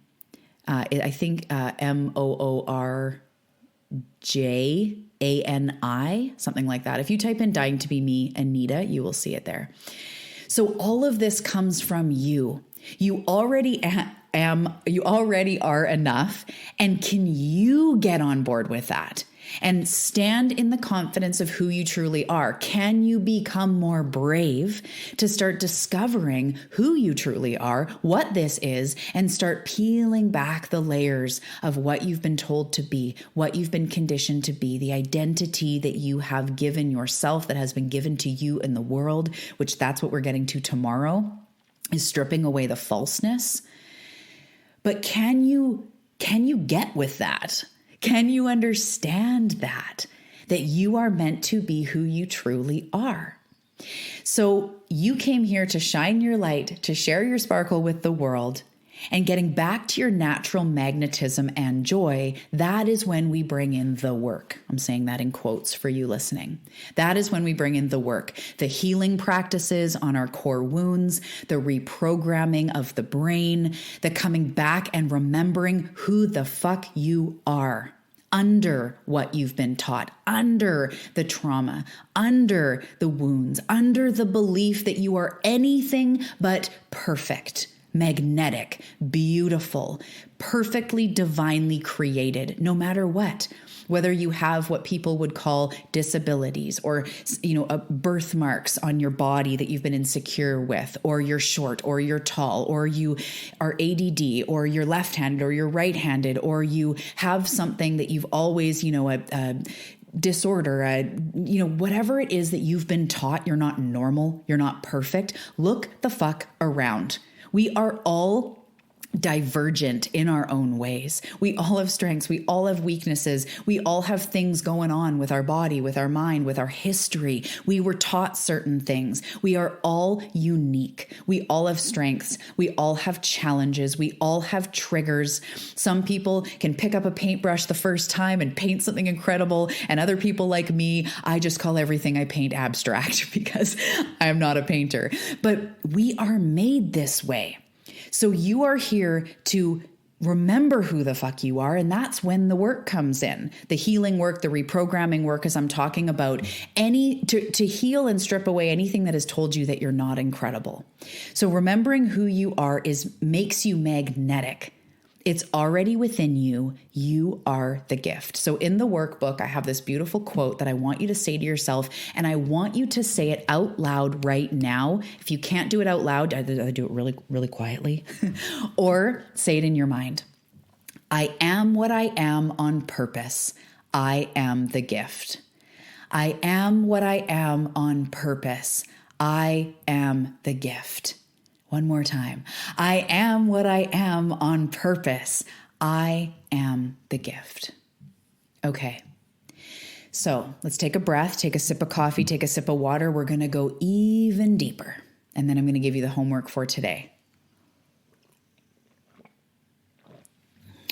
Speaker 1: I think Moorjani, something like that. If you type in Dying to Be Me, Anita, you will see it there. So all of this comes from you. You already you already are enough. And can you get on board with that? And stand in the confidence of who you truly are. Can you become more brave to start discovering who you truly are, what this is, and start peeling back the layers of what you've been told to be, what you've been conditioned to be, the identity that you have given yourself, that has been given to you in the world, which that's what we're getting to tomorrow, is stripping away the falseness. But can you get with that? Can you understand that you are meant to be who you truly are? So you came here to shine your light, to share your sparkle with the world, and getting back to your natural magnetism and joy. That is when we bring in the work. I'm saying that in quotes for you listening. That is when we bring in the work, the healing practices on our core wounds, the reprogramming of the brain, the coming back and remembering who the fuck you are. under what you've been taught, under the trauma, under the wounds, under the belief that you are anything but perfect, magnetic, beautiful, perfectly divinely created, no matter what. Whether you have what people would call disabilities or, birthmarks on your body that you've been insecure with, or you're short or you're tall, or you are ADD, or you're left-handed or you're right-handed, or you have something that you've always, a disorder, whatever it is that you've been taught, you're not normal, you're not perfect. Look the fuck around. We are all divergent in our own ways. We all have strengths. We all have weaknesses. We all have things going on with our body, with our mind, with our history. We were taught certain things. We are all unique. We all have strengths. We all have challenges. We all have triggers. Some people can pick up a paintbrush the first time and paint something incredible. And other people like me, I just call everything I paint abstract because I'm not a painter. But we are made this way. So you are here to remember who the fuck you are. And that's when the work comes in. The healing work, the reprogramming work, as I'm talking about, to heal and strip away anything that has told you that you're not incredible. So remembering who you are makes you magnetic. It's already within you. You are the gift. So in the workbook, I have this beautiful quote that I want you to say to yourself, and I want you to say it out loud right now. If you can't do it out loud, either do it really, really quietly or say it in your mind. I am what I am on purpose. I am the gift. I am what I am on purpose. I am the gift. One more time. I am what I am on purpose. I am the gift. Okay. So let's take a breath, take a sip of coffee, take a sip of water. We're going to go even deeper. And then I'm going to give you the homework for today.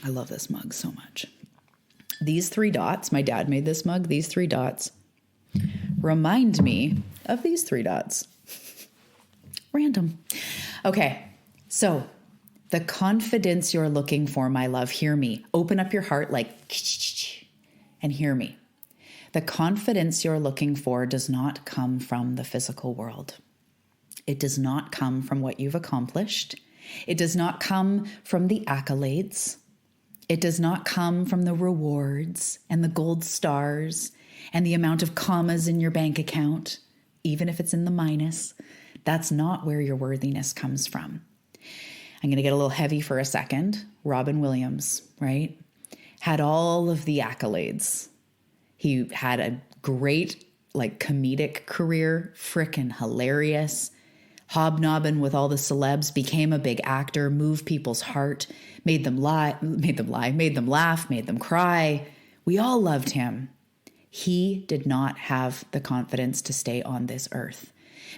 Speaker 1: I love this mug so much. These 3 dots, my dad made this mug. These 3 dots remind me of these 3 dots. Random. Okay, so the confidence you're looking for, my love, hear me. Open up your heart like and hear me. The confidence you're looking for does not come from the physical world. It does not come from what you've accomplished. It does not come from the accolades. It does not come from the rewards and the gold stars and the amount of commas in your bank account, even if it's in the minus. That's not where your worthiness comes from. I'm going to get a little heavy for a second. Robin Williams, right? Had all of the accolades. He had a great, comedic career, frickin' hilarious, hobnobbing with all the celebs, became a big actor, moved people's heart, made them laugh, made them cry. We all loved him. He did not have the confidence to stay on this earth,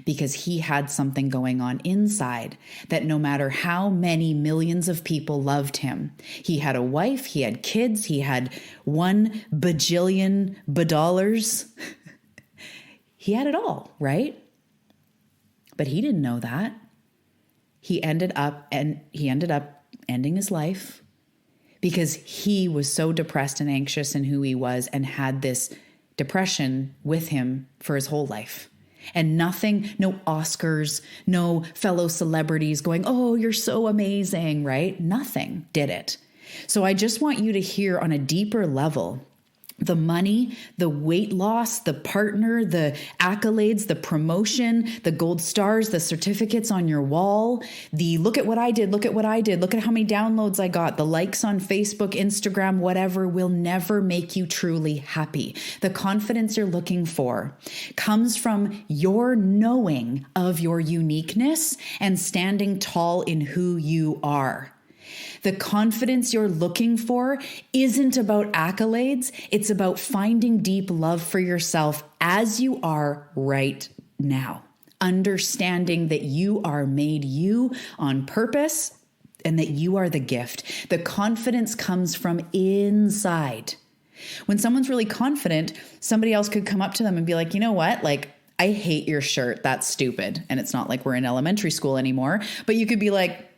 Speaker 1: because he had something going on inside that no matter how many millions of people loved him, he had a wife, he had kids, he had 1 bajillion dollars. He had it all, right? But he didn't know that. He ended up ending his life because he was so depressed and anxious in who he was and had this depression with him for his whole life. And nothing, no Oscars, no fellow celebrities going, oh, you're so amazing, right? Nothing did it. So I just want you to hear on a deeper level, the money, the weight loss, the partner, the accolades, the promotion, the gold stars, the certificates on your wall, the look at what I did, look at what I did, look at how many downloads I got, the likes on Facebook, Instagram, whatever, will never make you truly happy. The confidence you're looking for comes from your knowing of your uniqueness and standing tall in who you are. The confidence you're looking for isn't about accolades. It's about finding deep love for yourself as you are right now. Understanding that you are made you on purpose and that you are the gift. The confidence comes from inside. When someone's really confident, somebody else could come up to them and be like, you know what? I hate your shirt. That's stupid. And it's not like we're in elementary school anymore, but you could be like,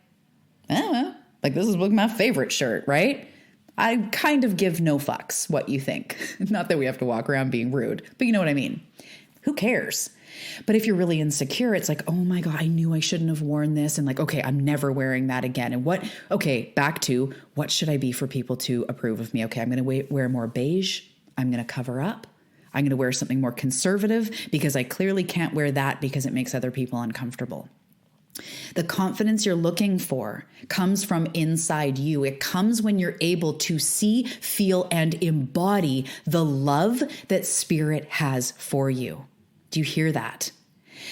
Speaker 1: I don't know. This is my favorite shirt, right? I kind of give no fucks what you think. Not that we have to walk around being rude, but you know what I mean. Who cares? But if you're really insecure, it's like, oh my God, I knew I shouldn't have worn this. And like, okay, I'm never wearing that again. And back to what should I be for people to approve of me? Okay, I'm going to wear more beige. I'm going to cover up. I'm going to wear something more conservative because I clearly can't wear that because it makes other people uncomfortable. The confidence you're looking for comes from inside you. It comes when you're able to see, feel, and embody the love that Spirit has for you. Do you hear that?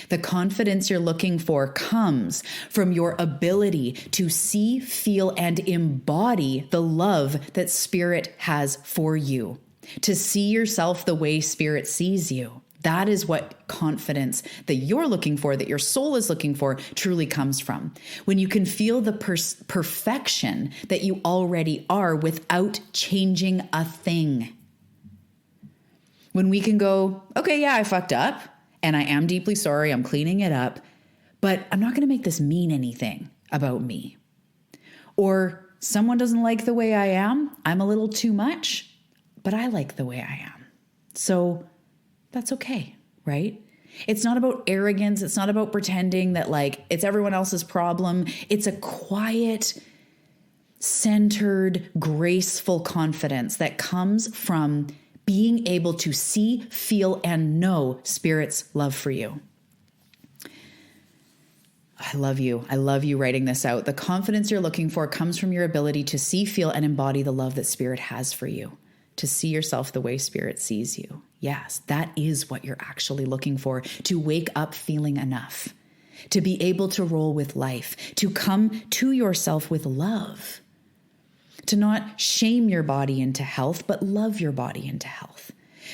Speaker 1: The confidence you're looking for comes from your ability to see, feel, and embody the love that Spirit has for you. To see yourself the way Spirit sees you. That is what confidence that you're looking for, that your soul is looking for, truly comes from. When you can feel the perfection that you already are without changing a thing. When we can go, okay, yeah, I fucked up and I am deeply sorry. I'm cleaning it up, but I'm not going to make this mean anything about me. Or someone doesn't like the way I am. I'm a little too much, but I like the way I am. So that's okay, right? It's not about arrogance. It's not about pretending that like it's everyone else's problem. It's a quiet, centered, graceful confidence that comes from being able to see, feel, and know Spirit's love for you. I love you. I love you writing this out. The confidence you're looking for comes from your ability to see, feel, and embody the love that Spirit has for you. To see yourself the way Spirit sees you. Yes, that is what you're actually looking for. To wake up feeling enough. To be able to roll with life. To come to yourself with love. To not shame your body into health, but love your body into health.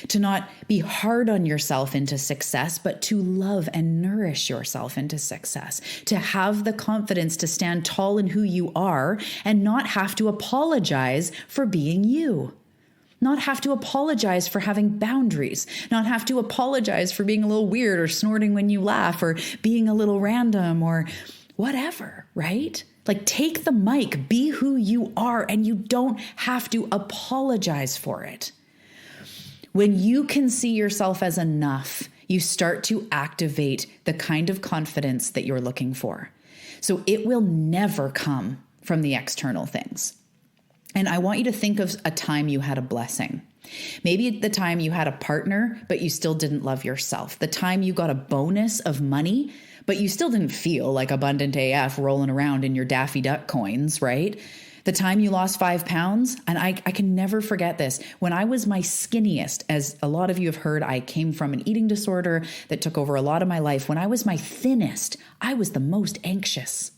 Speaker 1: To not be hard on yourself into success, but to love and nourish yourself into success. To have the confidence to stand tall in who you are and not have to apologize for being you. Not have to apologize for having boundaries, not have to apologize for being a little weird or snorting when you laugh or being a little random or whatever, right? Like take the mic, be who you are, and you don't have to apologize for it. When you can see yourself as enough, you start to activate the kind of confidence that you're looking for. So it will never come from the external things. And I want you to think of a time you had a blessing. Maybe the time you had a partner, but you still didn't love yourself. The time you got a bonus of money, but you still didn't feel like abundant AF rolling around in your Daffy Duck coins, right? The time you lost 5 pounds, and I can never forget this. When I was my skinniest, as a lot of you have heard, I came from an eating disorder that took over a lot of my life. When I was my thinnest, I was the most anxious.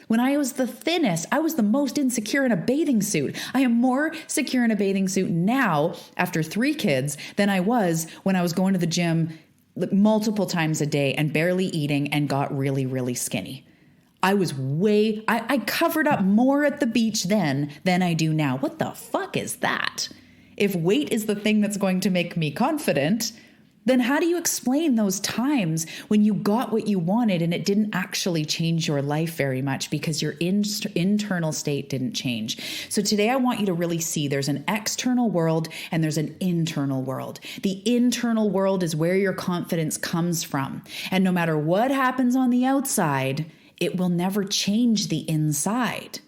Speaker 1: When I was the thinnest, I was the most insecure in a bathing suit. I am more secure in a bathing suit now after 3 kids than I was when I was going to the gym multiple times a day and barely eating and got really, really skinny. I covered up more at the beach then than I do now. What the fuck is that? If weight is the thing that's going to make me confident, then how do you explain those times when you got what you wanted and it didn't actually change your life very much because your internal state didn't change? So today I want you to really see there's an external world and there's an internal world. The internal world is where your confidence comes from. And no matter what happens on the outside, it will never change the inside.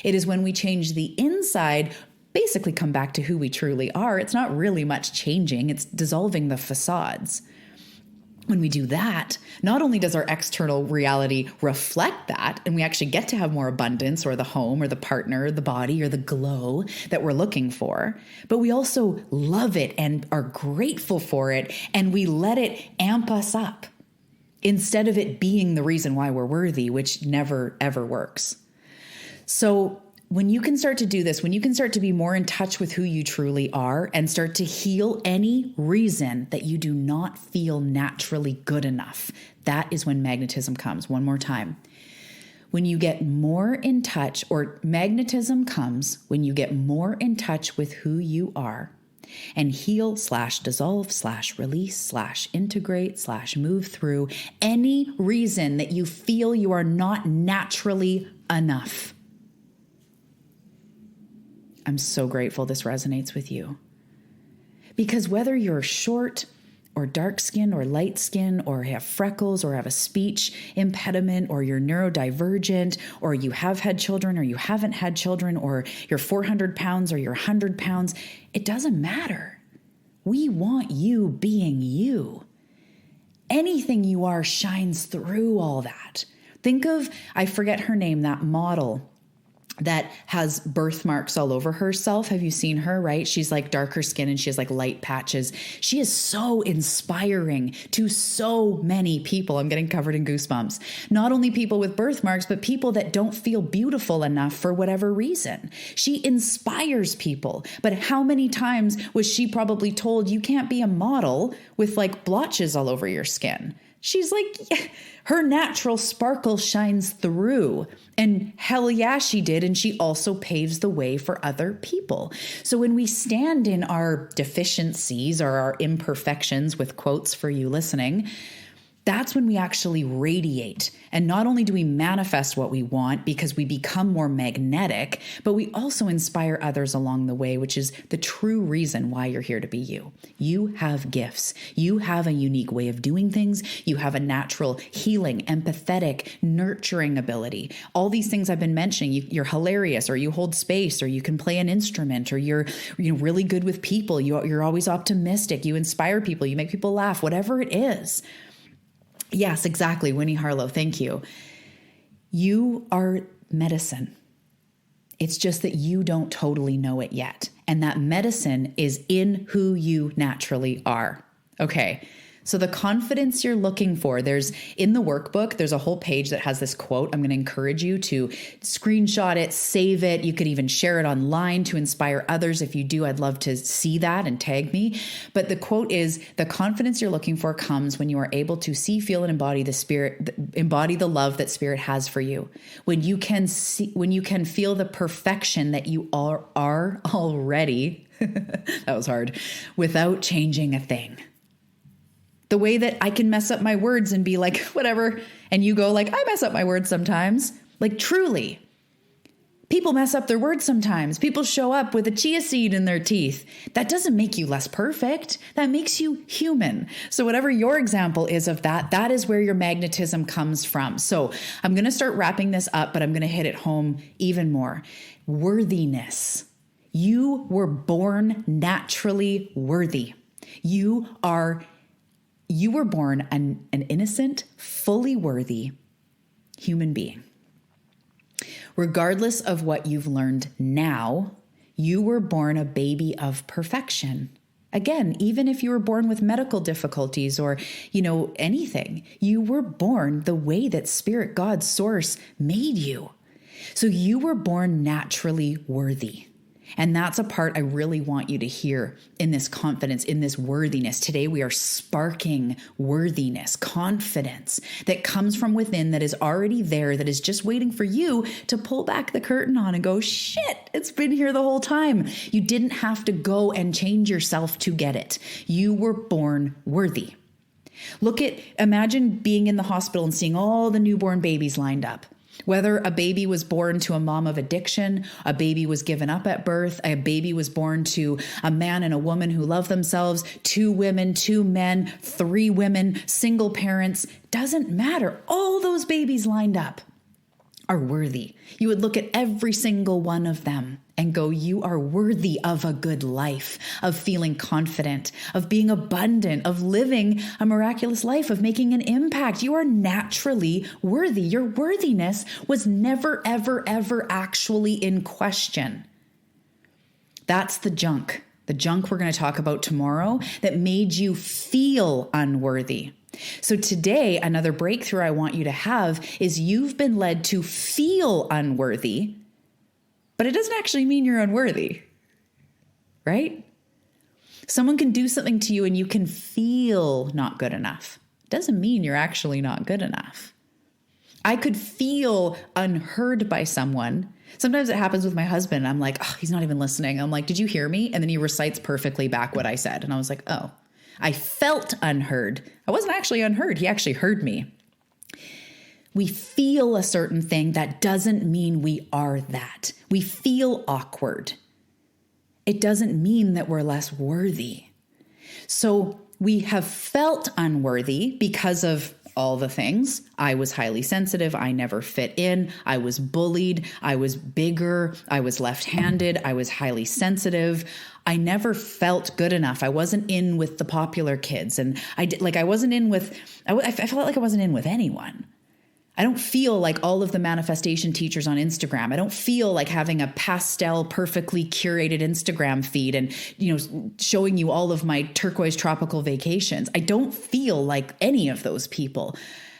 Speaker 1: It is when we change the inside, basically come back to who we truly are. It's not really much changing. It's dissolving the facades. When we do that, not only does our external reality reflect that, and we actually get to have more abundance or the home or the partner, the body or the glow that we're looking for, but we also love it and are grateful for it, and we let it amp us up instead of it being the reason why we're worthy, which never, ever works. So when you can start to do this, when you can start to be more in touch with who you truly are and start to heal any reason that you do not feel naturally good enough, that is when magnetism comes. One more time. When you get more in touch, or magnetism comes when you get more in touch with who you are and heal / dissolve / release / integrate / move through any reason that you feel you are not naturally enough. I'm so grateful this resonates with you. Because whether you're short or dark skin or light skin or have freckles or have a speech impediment or you're neurodivergent or you have had children or you haven't had children or you're 400 pounds or you're 100 pounds, it doesn't matter. We want you being you. Anything you are shines through all that. Think of, I forget her name, that model that has birthmarks all over herself. Have you seen her, right? She's like darker skin and she has like light patches. She is so inspiring to so many people. I'm getting covered in goosebumps. Not only people with birthmarks, but people that don't feel beautiful enough for whatever reason. She inspires people. But how many times was she probably told you can't be a model with like blotches all over your skin? She's like, her natural sparkle shines through. And hell yeah, she did. And she also paves the way for other people. So when we stand in our deficiencies or our imperfections, with quotes for you listening, that's when we actually radiate. And not only do we manifest what we want because we become more magnetic, but we also inspire others along the way, which is the true reason why you're here to be you. You have gifts. You have a unique way of doing things. You have a natural healing, empathetic, nurturing ability. All these things I've been mentioning, you're hilarious, or you hold space, or you can play an instrument, or you're really good with people. You're always optimistic. You inspire people. You make people laugh, whatever it is. Yes, exactly. Winnie Harlow. Thank you. You are medicine. It's just that you don't totally know it yet. And that medicine is in who you naturally are. Okay. So the confidence you're looking for, there's in the workbook, there's a whole page that has this quote. I'm going to encourage you to screenshot it, save it. You could even share it online to inspire others. If you do, I'd love to see that and tag me. But the quote is, the confidence you're looking for comes when you are able to see, feel, and embody the love that Spirit has for you. When you can feel the perfection that you are already, that was hard, without changing a thing. The way that I can mess up my words and be like, whatever. And you go like, I mess up my words sometimes. Like truly. People mess up their words sometimes. People show up with a chia seed in their teeth. That doesn't make you less perfect. That makes you human. So whatever your example is of that, that is where your magnetism comes from. So I'm going to start wrapping this up, but I'm going to hit it home even more. Worthiness. You were born naturally worthy. You were born an innocent, fully worthy human being. Regardless of what you've learned now, you were born a baby of perfection. Again, even if you were born with medical difficulties or, anything, you were born the way that Spirit, God, Source made you. So you were born naturally worthy. And that's a part I really want you to hear in this confidence, in this worthiness. Today, we are sparking worthiness, confidence that comes from within, that is already there, that is just waiting for you to pull back the curtain on and go, shit, it's been here the whole time. You didn't have to go and change yourself to get it. You were born worthy. Imagine being in the hospital and seeing all the newborn babies lined up. Whether a baby was born to a mom of addiction, a baby was given up at birth, a baby was born to a man and a woman who love themselves, 2 women, 2 men, 3 women, single parents, doesn't matter. All those babies lined up are worthy. You would look at every single one of them and go, you are worthy of a good life, of feeling confident, of being abundant, of living a miraculous life, of making an impact. You are naturally worthy. Your worthiness was never, ever, ever actually in question. That's the junk we're going to talk about tomorrow that made you feel unworthy. So today, another breakthrough I want you to have is you've been led to feel unworthy, but it doesn't actually mean you're unworthy, right? Someone can do something to you and you can feel not good enough. It doesn't mean you're actually not good enough. I could feel unheard by someone. Sometimes it happens with my husband. I'm like, oh, he's not even listening. I'm like, did you hear me? And then he recites perfectly back what I said. And I was like, oh. I felt unheard. I wasn't actually unheard. He actually heard me. We feel a certain thing. That doesn't mean we are that. We feel awkward. it doesn't mean that we're less worthy. So we have felt unworthy because of all the things. I was highly sensitive. I never fit in. I was bullied. I was bigger. I was left-handed. I was highly sensitive. I never felt good enough. I wasn't in with the popular kids. And I felt like I wasn't in with anyone. I don't feel like all of the manifestation teachers on Instagram. I don't feel like having a pastel, perfectly curated Instagram feed and, showing you all of my turquoise tropical vacations. I don't feel like any of those people.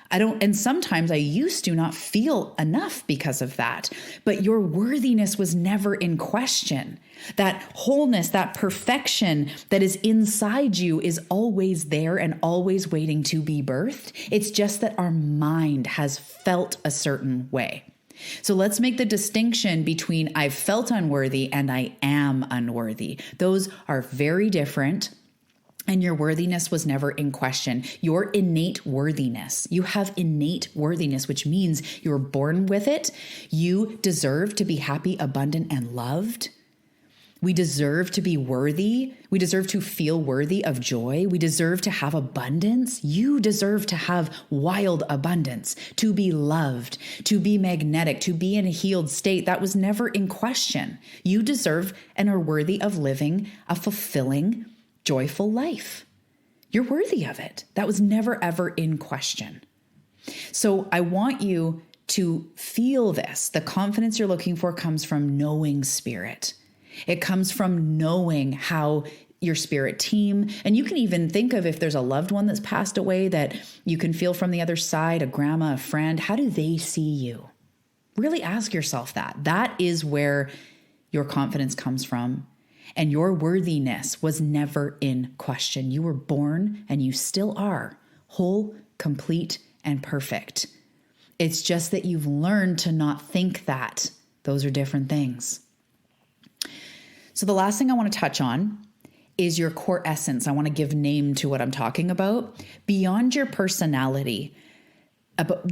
Speaker 1: And sometimes I used to not feel enough because of that. But your worthiness was never in question. That wholeness, that perfection that is inside you is always there and always waiting to be birthed. It's just that our mind has felt a certain way. So let's make the distinction between I've felt unworthy and I am unworthy. Those are very different. And your worthiness was never in question. Your innate worthiness. You have innate worthiness, which means you were born with it. You deserve to be happy, abundant, and loved. We deserve to be worthy. We deserve to feel worthy of joy. We deserve to have abundance. You deserve to have wild abundance, to be loved, to be magnetic, to be in a healed state. That was never in question. You deserve and are worthy of living a fulfilling, joyful life. You're worthy of it. That was never, ever in question. So I want you to feel this. The confidence you're looking for comes from knowing spirit. It comes from knowing how your spirit team, and you can even think of if there's a loved one that's passed away that you can feel from the other side, a grandma, a friend, how do they see you? Really ask yourself that. That is where your confidence comes from. And your worthiness was never in question. You were born and you still are whole, complete, and perfect. It's just that you've learned to not think that. Those are different things. So the last thing I want to touch on is your core essence. I want to give name to what I'm talking about. Beyond your personality,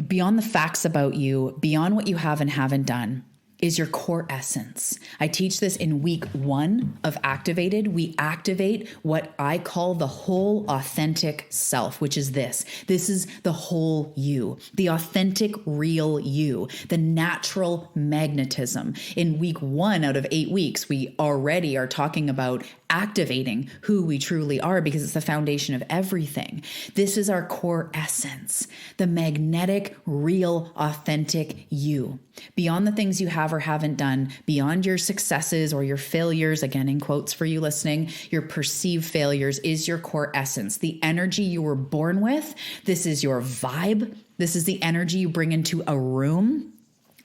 Speaker 1: beyond the facts about you, beyond what you have and haven't done, is your core essence. I teach this in week 1 of Activated. We activate what I call the whole authentic self, which is this. This is the whole you, the authentic real you, the natural magnetism. In week 1 out of 8 weeks, we already are talking about activating who we truly are because it's the foundation of everything. This is our core essence, the magnetic, real, authentic you. Beyond the things you have or haven't done, beyond your successes or your failures, again, in quotes for you listening, your perceived failures is your core essence, the energy you were born with. This is your vibe. This is the energy you bring into a room.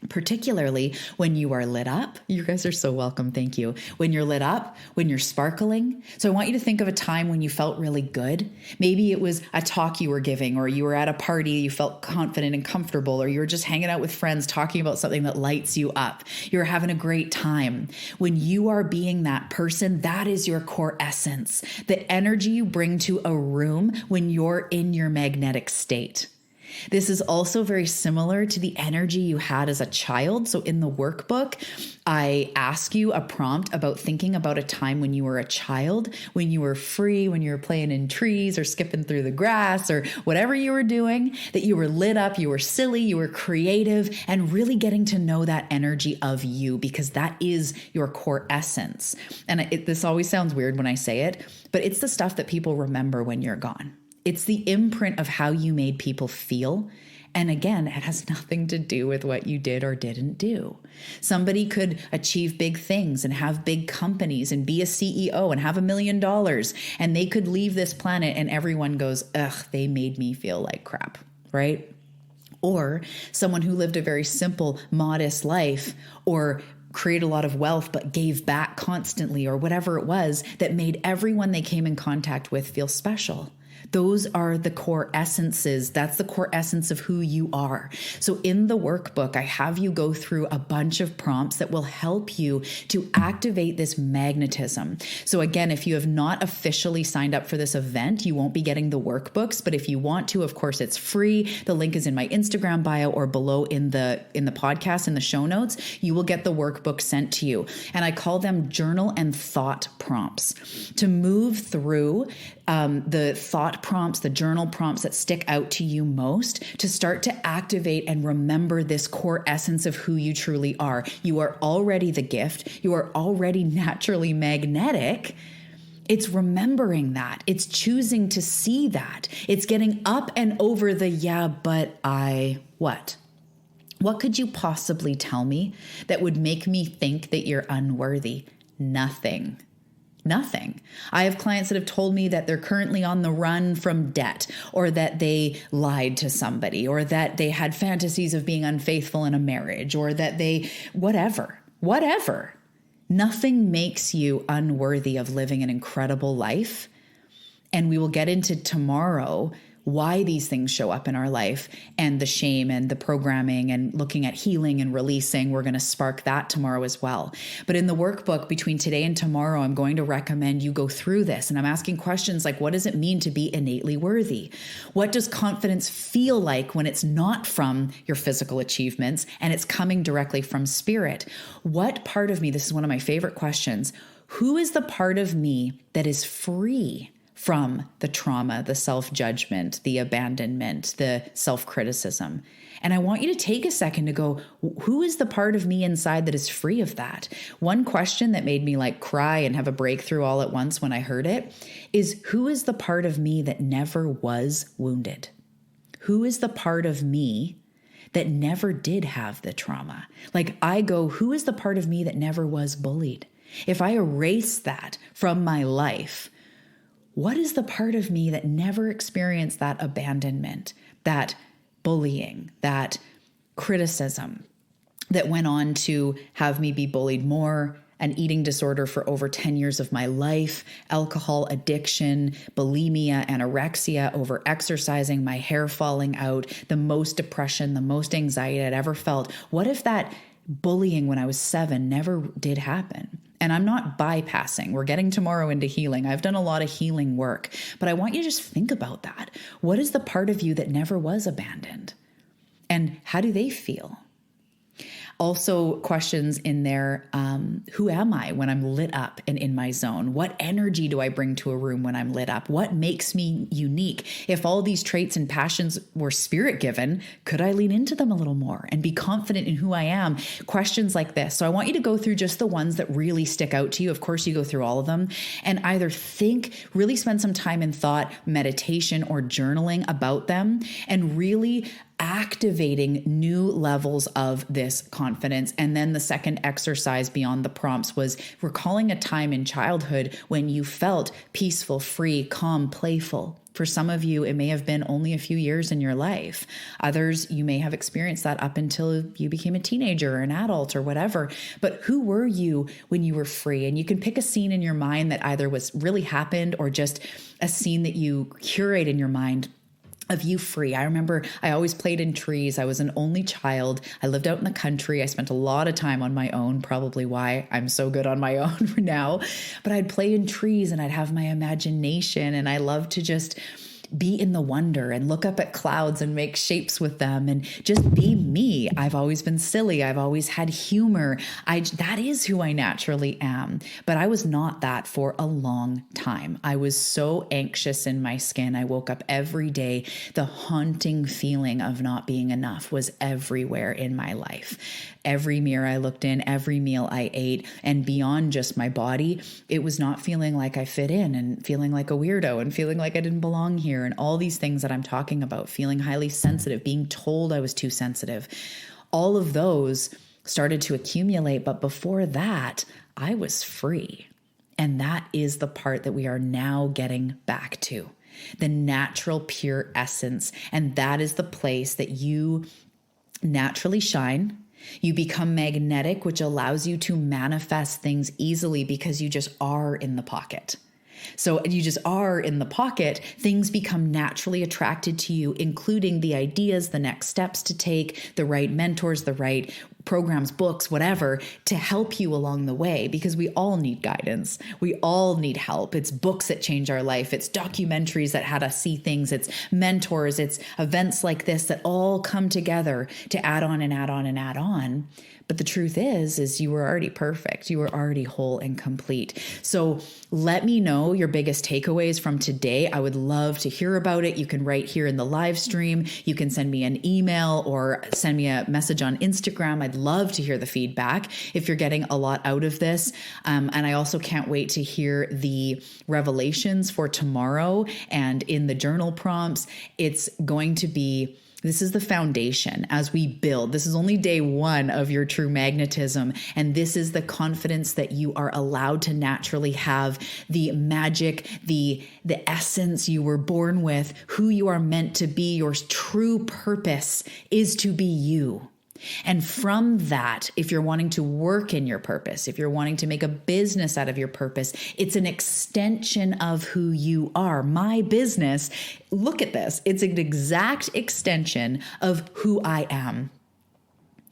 Speaker 1: Particularly when you are lit up. You guys are so welcome. Thank you. When you're lit up, when you're sparkling. So I want you to think of a time when you felt really good. Maybe it was a talk you were giving, or you were at a party, you felt confident and comfortable, or you were just hanging out with friends talking about something that lights you up. You're having a great time. When you are being that person, that is your core essence, the energy you bring to a room when you're in your magnetic state. This is also very similar to the energy you had as a child. So in the workbook, I ask you a prompt about thinking about a time when you were a child, when you were free, when you were playing in trees or skipping through the grass or whatever you were doing, that you were lit up, you were silly, you were creative, and really getting to know that energy of you because that is your core essence. And this always sounds weird when I say it, but it's the stuff that people remember when you're gone. It's the imprint of how you made people feel. And again, it has nothing to do with what you did or didn't do. Somebody could achieve big things and have big companies and be a CEO and have $1 million. And they could leave this planet and everyone goes, ugh, they made me feel like crap, right? Or someone who lived a very simple, modest life or created a lot of wealth but gave back constantly or whatever it was that made everyone they came in contact with feel special. Those are the core essences. That's the core essence of who you are. So in the workbook, I have you go through a bunch of prompts that will help you to activate this magnetism. So again, if you have not officially signed up for this event, you won't be getting the workbooks. But if you want to, of course, it's free. The link is in my Instagram bio or below in the podcast, in the show notes. You will get the workbook sent to you. And I call them journal and thought prompts to move through the thought prompts, the journal prompts that stick out to you most, to start to activate and remember this core essence of who you truly are. You are already the gift. You are already naturally magnetic. It's remembering that. It's choosing to see that. It's getting up and over the, what? What could you possibly tell me that would make me think that you're unworthy? Nothing. I have clients that have told me that they're currently on the run from debt, or that they lied to somebody, or that they had fantasies of being unfaithful in a marriage, or that they, whatever. Nothing makes you unworthy of living an incredible life. And we will get into tomorrow why these things show up in our life, and the shame and the programming and looking at healing and releasing. We're going to spark that tomorrow as well. But in the workbook between today and tomorrow, I'm going to recommend you go through this. And I'm asking questions like, what does it mean to be innately worthy? What does confidence feel like when it's not from your physical achievements and it's coming directly from spirit? What part of me, this is one of my favorite questions, who is the part of me that is free from the trauma, the self-judgment, the abandonment, the self-criticism? And I want you to take a second to go, who is the part of me inside that is free of that? One question that made me cry and have a breakthrough all at once when I heard it is, who is the part of me that never was wounded? Who is the part of me that never did have the trauma? Who is the part of me that never was bullied? If I erase that from my life, what is the part of me that never experienced that abandonment, that bullying, that criticism, that went on to have me be bullied more, an eating disorder for over 10 years of my life, alcohol addiction, bulimia, anorexia, over exercising, my hair falling out, the most depression, the most anxiety I'd ever felt? What if that bullying when I was 7 never did happen? And I'm not bypassing. We're getting tomorrow into healing. I've done a lot of healing work, but I want you to just think about that. What is the part of you that never was abandoned? And how do they feel? Also, questions in there, who am I when I'm lit up and in my zone? What energy do I bring to a room when I'm lit up? What makes me unique? If all these traits and passions were spirit given, could I lean into them a little more and be confident in who I am? Questions like this. So I want you to go through just the ones that really stick out to you. Of course, you go through all of them, and either really spend some time in thought, meditation, or journaling about them, and really activating new levels of this confidence. And then the second exercise beyond the prompts was recalling a time in childhood when you felt peaceful, free, calm, playful. For some of you, it may have been only a few years in your life. Others, you may have experienced that up until you became a teenager or an adult or whatever. But who were you when you were free? And you can pick a scene in your mind that either was really happened or just a scene that you curate in your mind of you free. I remember I always played in trees. I was an only child. I lived out in the country. I spent a lot of time on my own, probably why I'm so good on my own now. But I'd play in trees and I'd have my imagination, and I loved to just be in the wonder and look up at clouds and make shapes with them and just be me. I've always been silly. I've always had humor. That is who I naturally am. But I was not that for a long time. I was so anxious in my skin. I woke up every day. The haunting feeling of not being enough was everywhere in my life. Every mirror I looked in, every meal I ate, and beyond just my body, it was not feeling like I fit in and feeling like a weirdo and feeling like I didn't belong here and all these things that I'm talking about, feeling highly sensitive, being told I was too sensitive. All of those started to accumulate. But before that, I was free. And that is the part that we are now getting back to, the natural, pure essence. And that is the place that you naturally shine. You become magnetic, which allows you to manifest things easily because you just are in the pocket. So you just are in the pocket. Things become naturally attracted to you, including the ideas, the next steps to take, the right mentors, the right programs, books, whatever, to help you along the way, because we all need guidance. We all need help. It's books that change our life. It's documentaries that had us see things. It's mentors. It's events like this that all come together to add on and add on and add on. But the truth is you were already perfect. You were already whole and complete. So let me know your biggest takeaways from today. I would love to hear about it. You can write here in the live stream. You can send me an email or send me a message on Instagram. I'd love to hear the feedback if you're getting a lot out of this. And I also can't wait to hear the revelations for tomorrow and in the journal prompts. It's going to be... This is the foundation as we build. This is only day one of your true magnetism. And this is the confidence that you are allowed to naturally have, the magic, the essence you were born with, who you are meant to be. Your true purpose is to be you. And from that, if you're wanting to work in your purpose, if you're wanting to make a business out of your purpose, it's an extension of who you are. My business, look at this. It's an exact extension of who I am.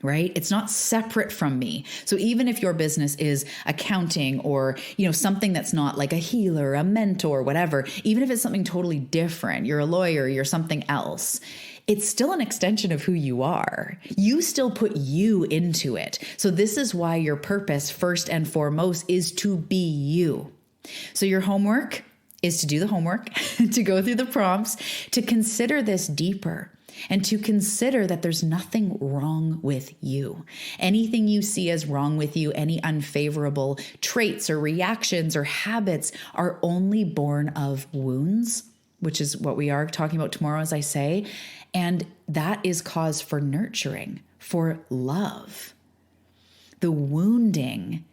Speaker 1: Right? It's not separate from me. So even if your business is accounting or, something that's not like a healer, a mentor, whatever, even if it's something totally different, you're a lawyer, you're something else, it's still an extension of who you are. You still put you into it. So this is why your purpose, first and foremost, is to be you. So your homework is to do the homework, to go through the prompts, to consider this deeper, and to consider that there's nothing wrong with you. Anything you see as wrong with you, any unfavorable traits or reactions or habits are only born of wounds, which is what we are talking about tomorrow, as I say. And that is cause for nurturing, for love. The wounding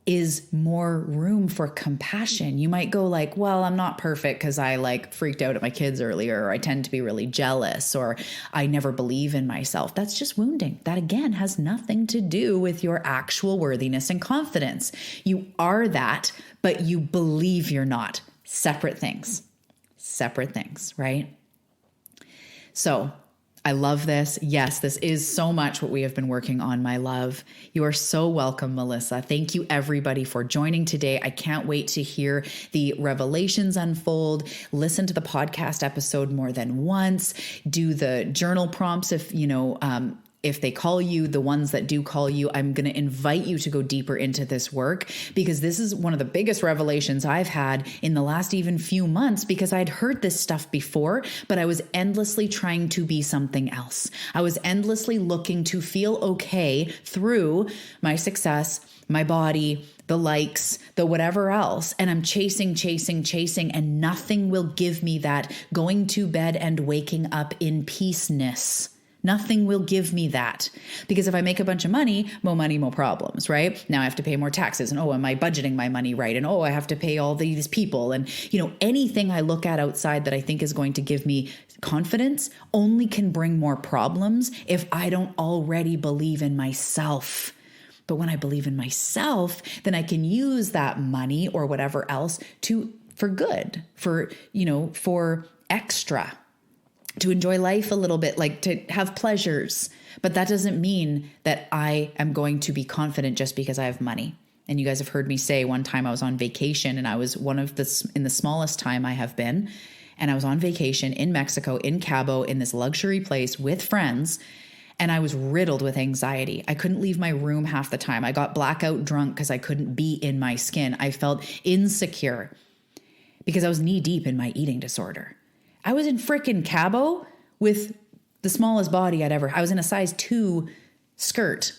Speaker 1: is more room for compassion. You might go like, well, I'm not perfect because I freaked out at my kids earlier, or I tend to be really jealous, or I never believe in myself. That's just wounding. That again has nothing to do with your actual worthiness and confidence. You are that, but you believe you're not. Separate things, right? So I love this. Yes, this is so much what we have been working on, my love. You are so welcome, Melissa. Thank you, everybody, for joining today. I can't wait to hear the revelations unfold. Listen to the podcast episode more than once. Do the journal prompts if they call you, the ones that do call you. I'm going to invite you to go deeper into this work, because this is one of the biggest revelations I've had in the last even few months, because I'd heard this stuff before, but I was endlessly trying to be something else. I was endlessly looking to feel okay through my success, my body, the likes, the whatever else. And I'm chasing, and nothing will give me that going to bed and waking up in peaceness. Nothing will give me that, because if I make a bunch of money, more problems, right? Now I have to pay more taxes, and am I budgeting my money right? And I have to pay all these people. And anything I look at outside that I think is going to give me confidence only can bring more problems if I don't already believe in myself. But when I believe in myself, then I can use that money or whatever else for good, for extra, to enjoy life a little bit, like to have pleasures. But that doesn't mean that I am going to be confident just because I have money. And you guys have heard me say one time I was on vacation, and I was in the smallest time I have been. And I was on vacation in Mexico, in Cabo, in this luxury place with friends. And I was riddled with anxiety. I couldn't leave my room half the time. I got blackout drunk because I couldn't be in my skin. I felt insecure because I was knee deep in my eating disorder. I was in frickin' Cabo with the smallest body I was in a size 2 skirt,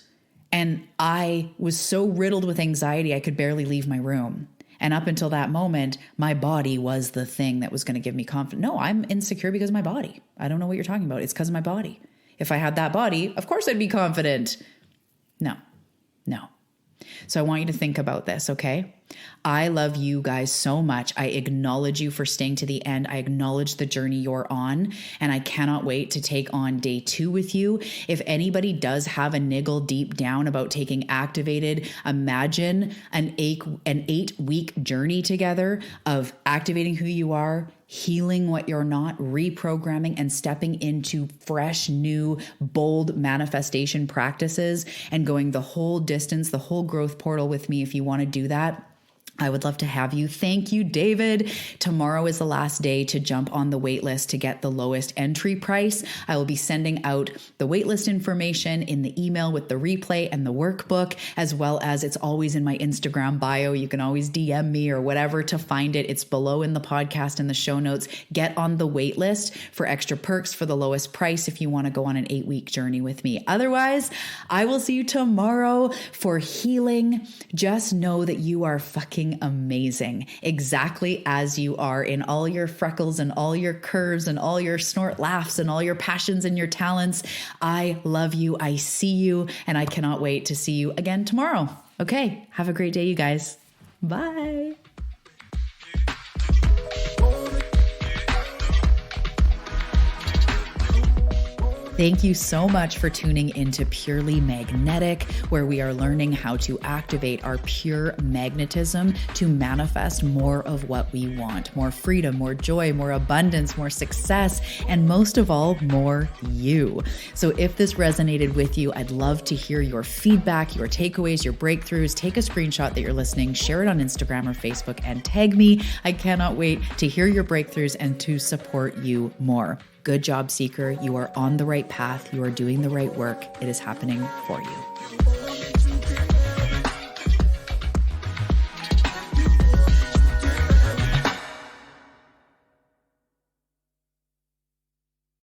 Speaker 1: and I was so riddled with anxiety I could barely leave my room. And up until that moment, my body was the thing that was going to give me confidence. No, I'm insecure because of my body. I don't know what you're talking about. It's because of my body. If I had that body, of course I'd be confident. No. So I want you to think about this, okay? I love you guys so much. I acknowledge you for staying to the end. I acknowledge the journey you're on, and I cannot wait to take on day 2 with you. If anybody does have a niggle deep down about taking activated, imagine an 8-week journey together of activating who you are, healing what you're not, reprogramming, and stepping into fresh, new, bold manifestation practices and going the whole distance, the whole growth portal with me. If you want to do that, I would love to have you. Thank you, David. Tomorrow is the last day to jump on the waitlist to get the lowest entry price. I will be sending out the waitlist information in the email with the replay and the workbook, as well as it's always in my Instagram bio. You can always DM me or whatever to find it. It's below in the podcast and the show notes. Get on the waitlist for extra perks for the lowest price if you want to go on an 8-week journey with me. Otherwise, I will see you tomorrow for healing. Just know that you are fucking amazing, exactly as you are, in all your freckles and all your curves and all your snort laughs and all your passions and your talents. I love you. I see you, and I cannot wait to see you again tomorrow. Okay, have a great day, you guys. Bye. Thank you so much for tuning into Purely Magnetic, where we are learning how to activate our pure magnetism to manifest more of what we want. More freedom, more joy, more abundance, more success, and most of all, more you. So if this resonated with you, I'd love to hear your feedback, your takeaways, your breakthroughs. Take a screenshot that you're listening, share it on Instagram or Facebook, and tag me. I cannot wait to hear your breakthroughs and to support you more. Good job, seeker. You are on the right path. You are doing the right work. It is happening for you.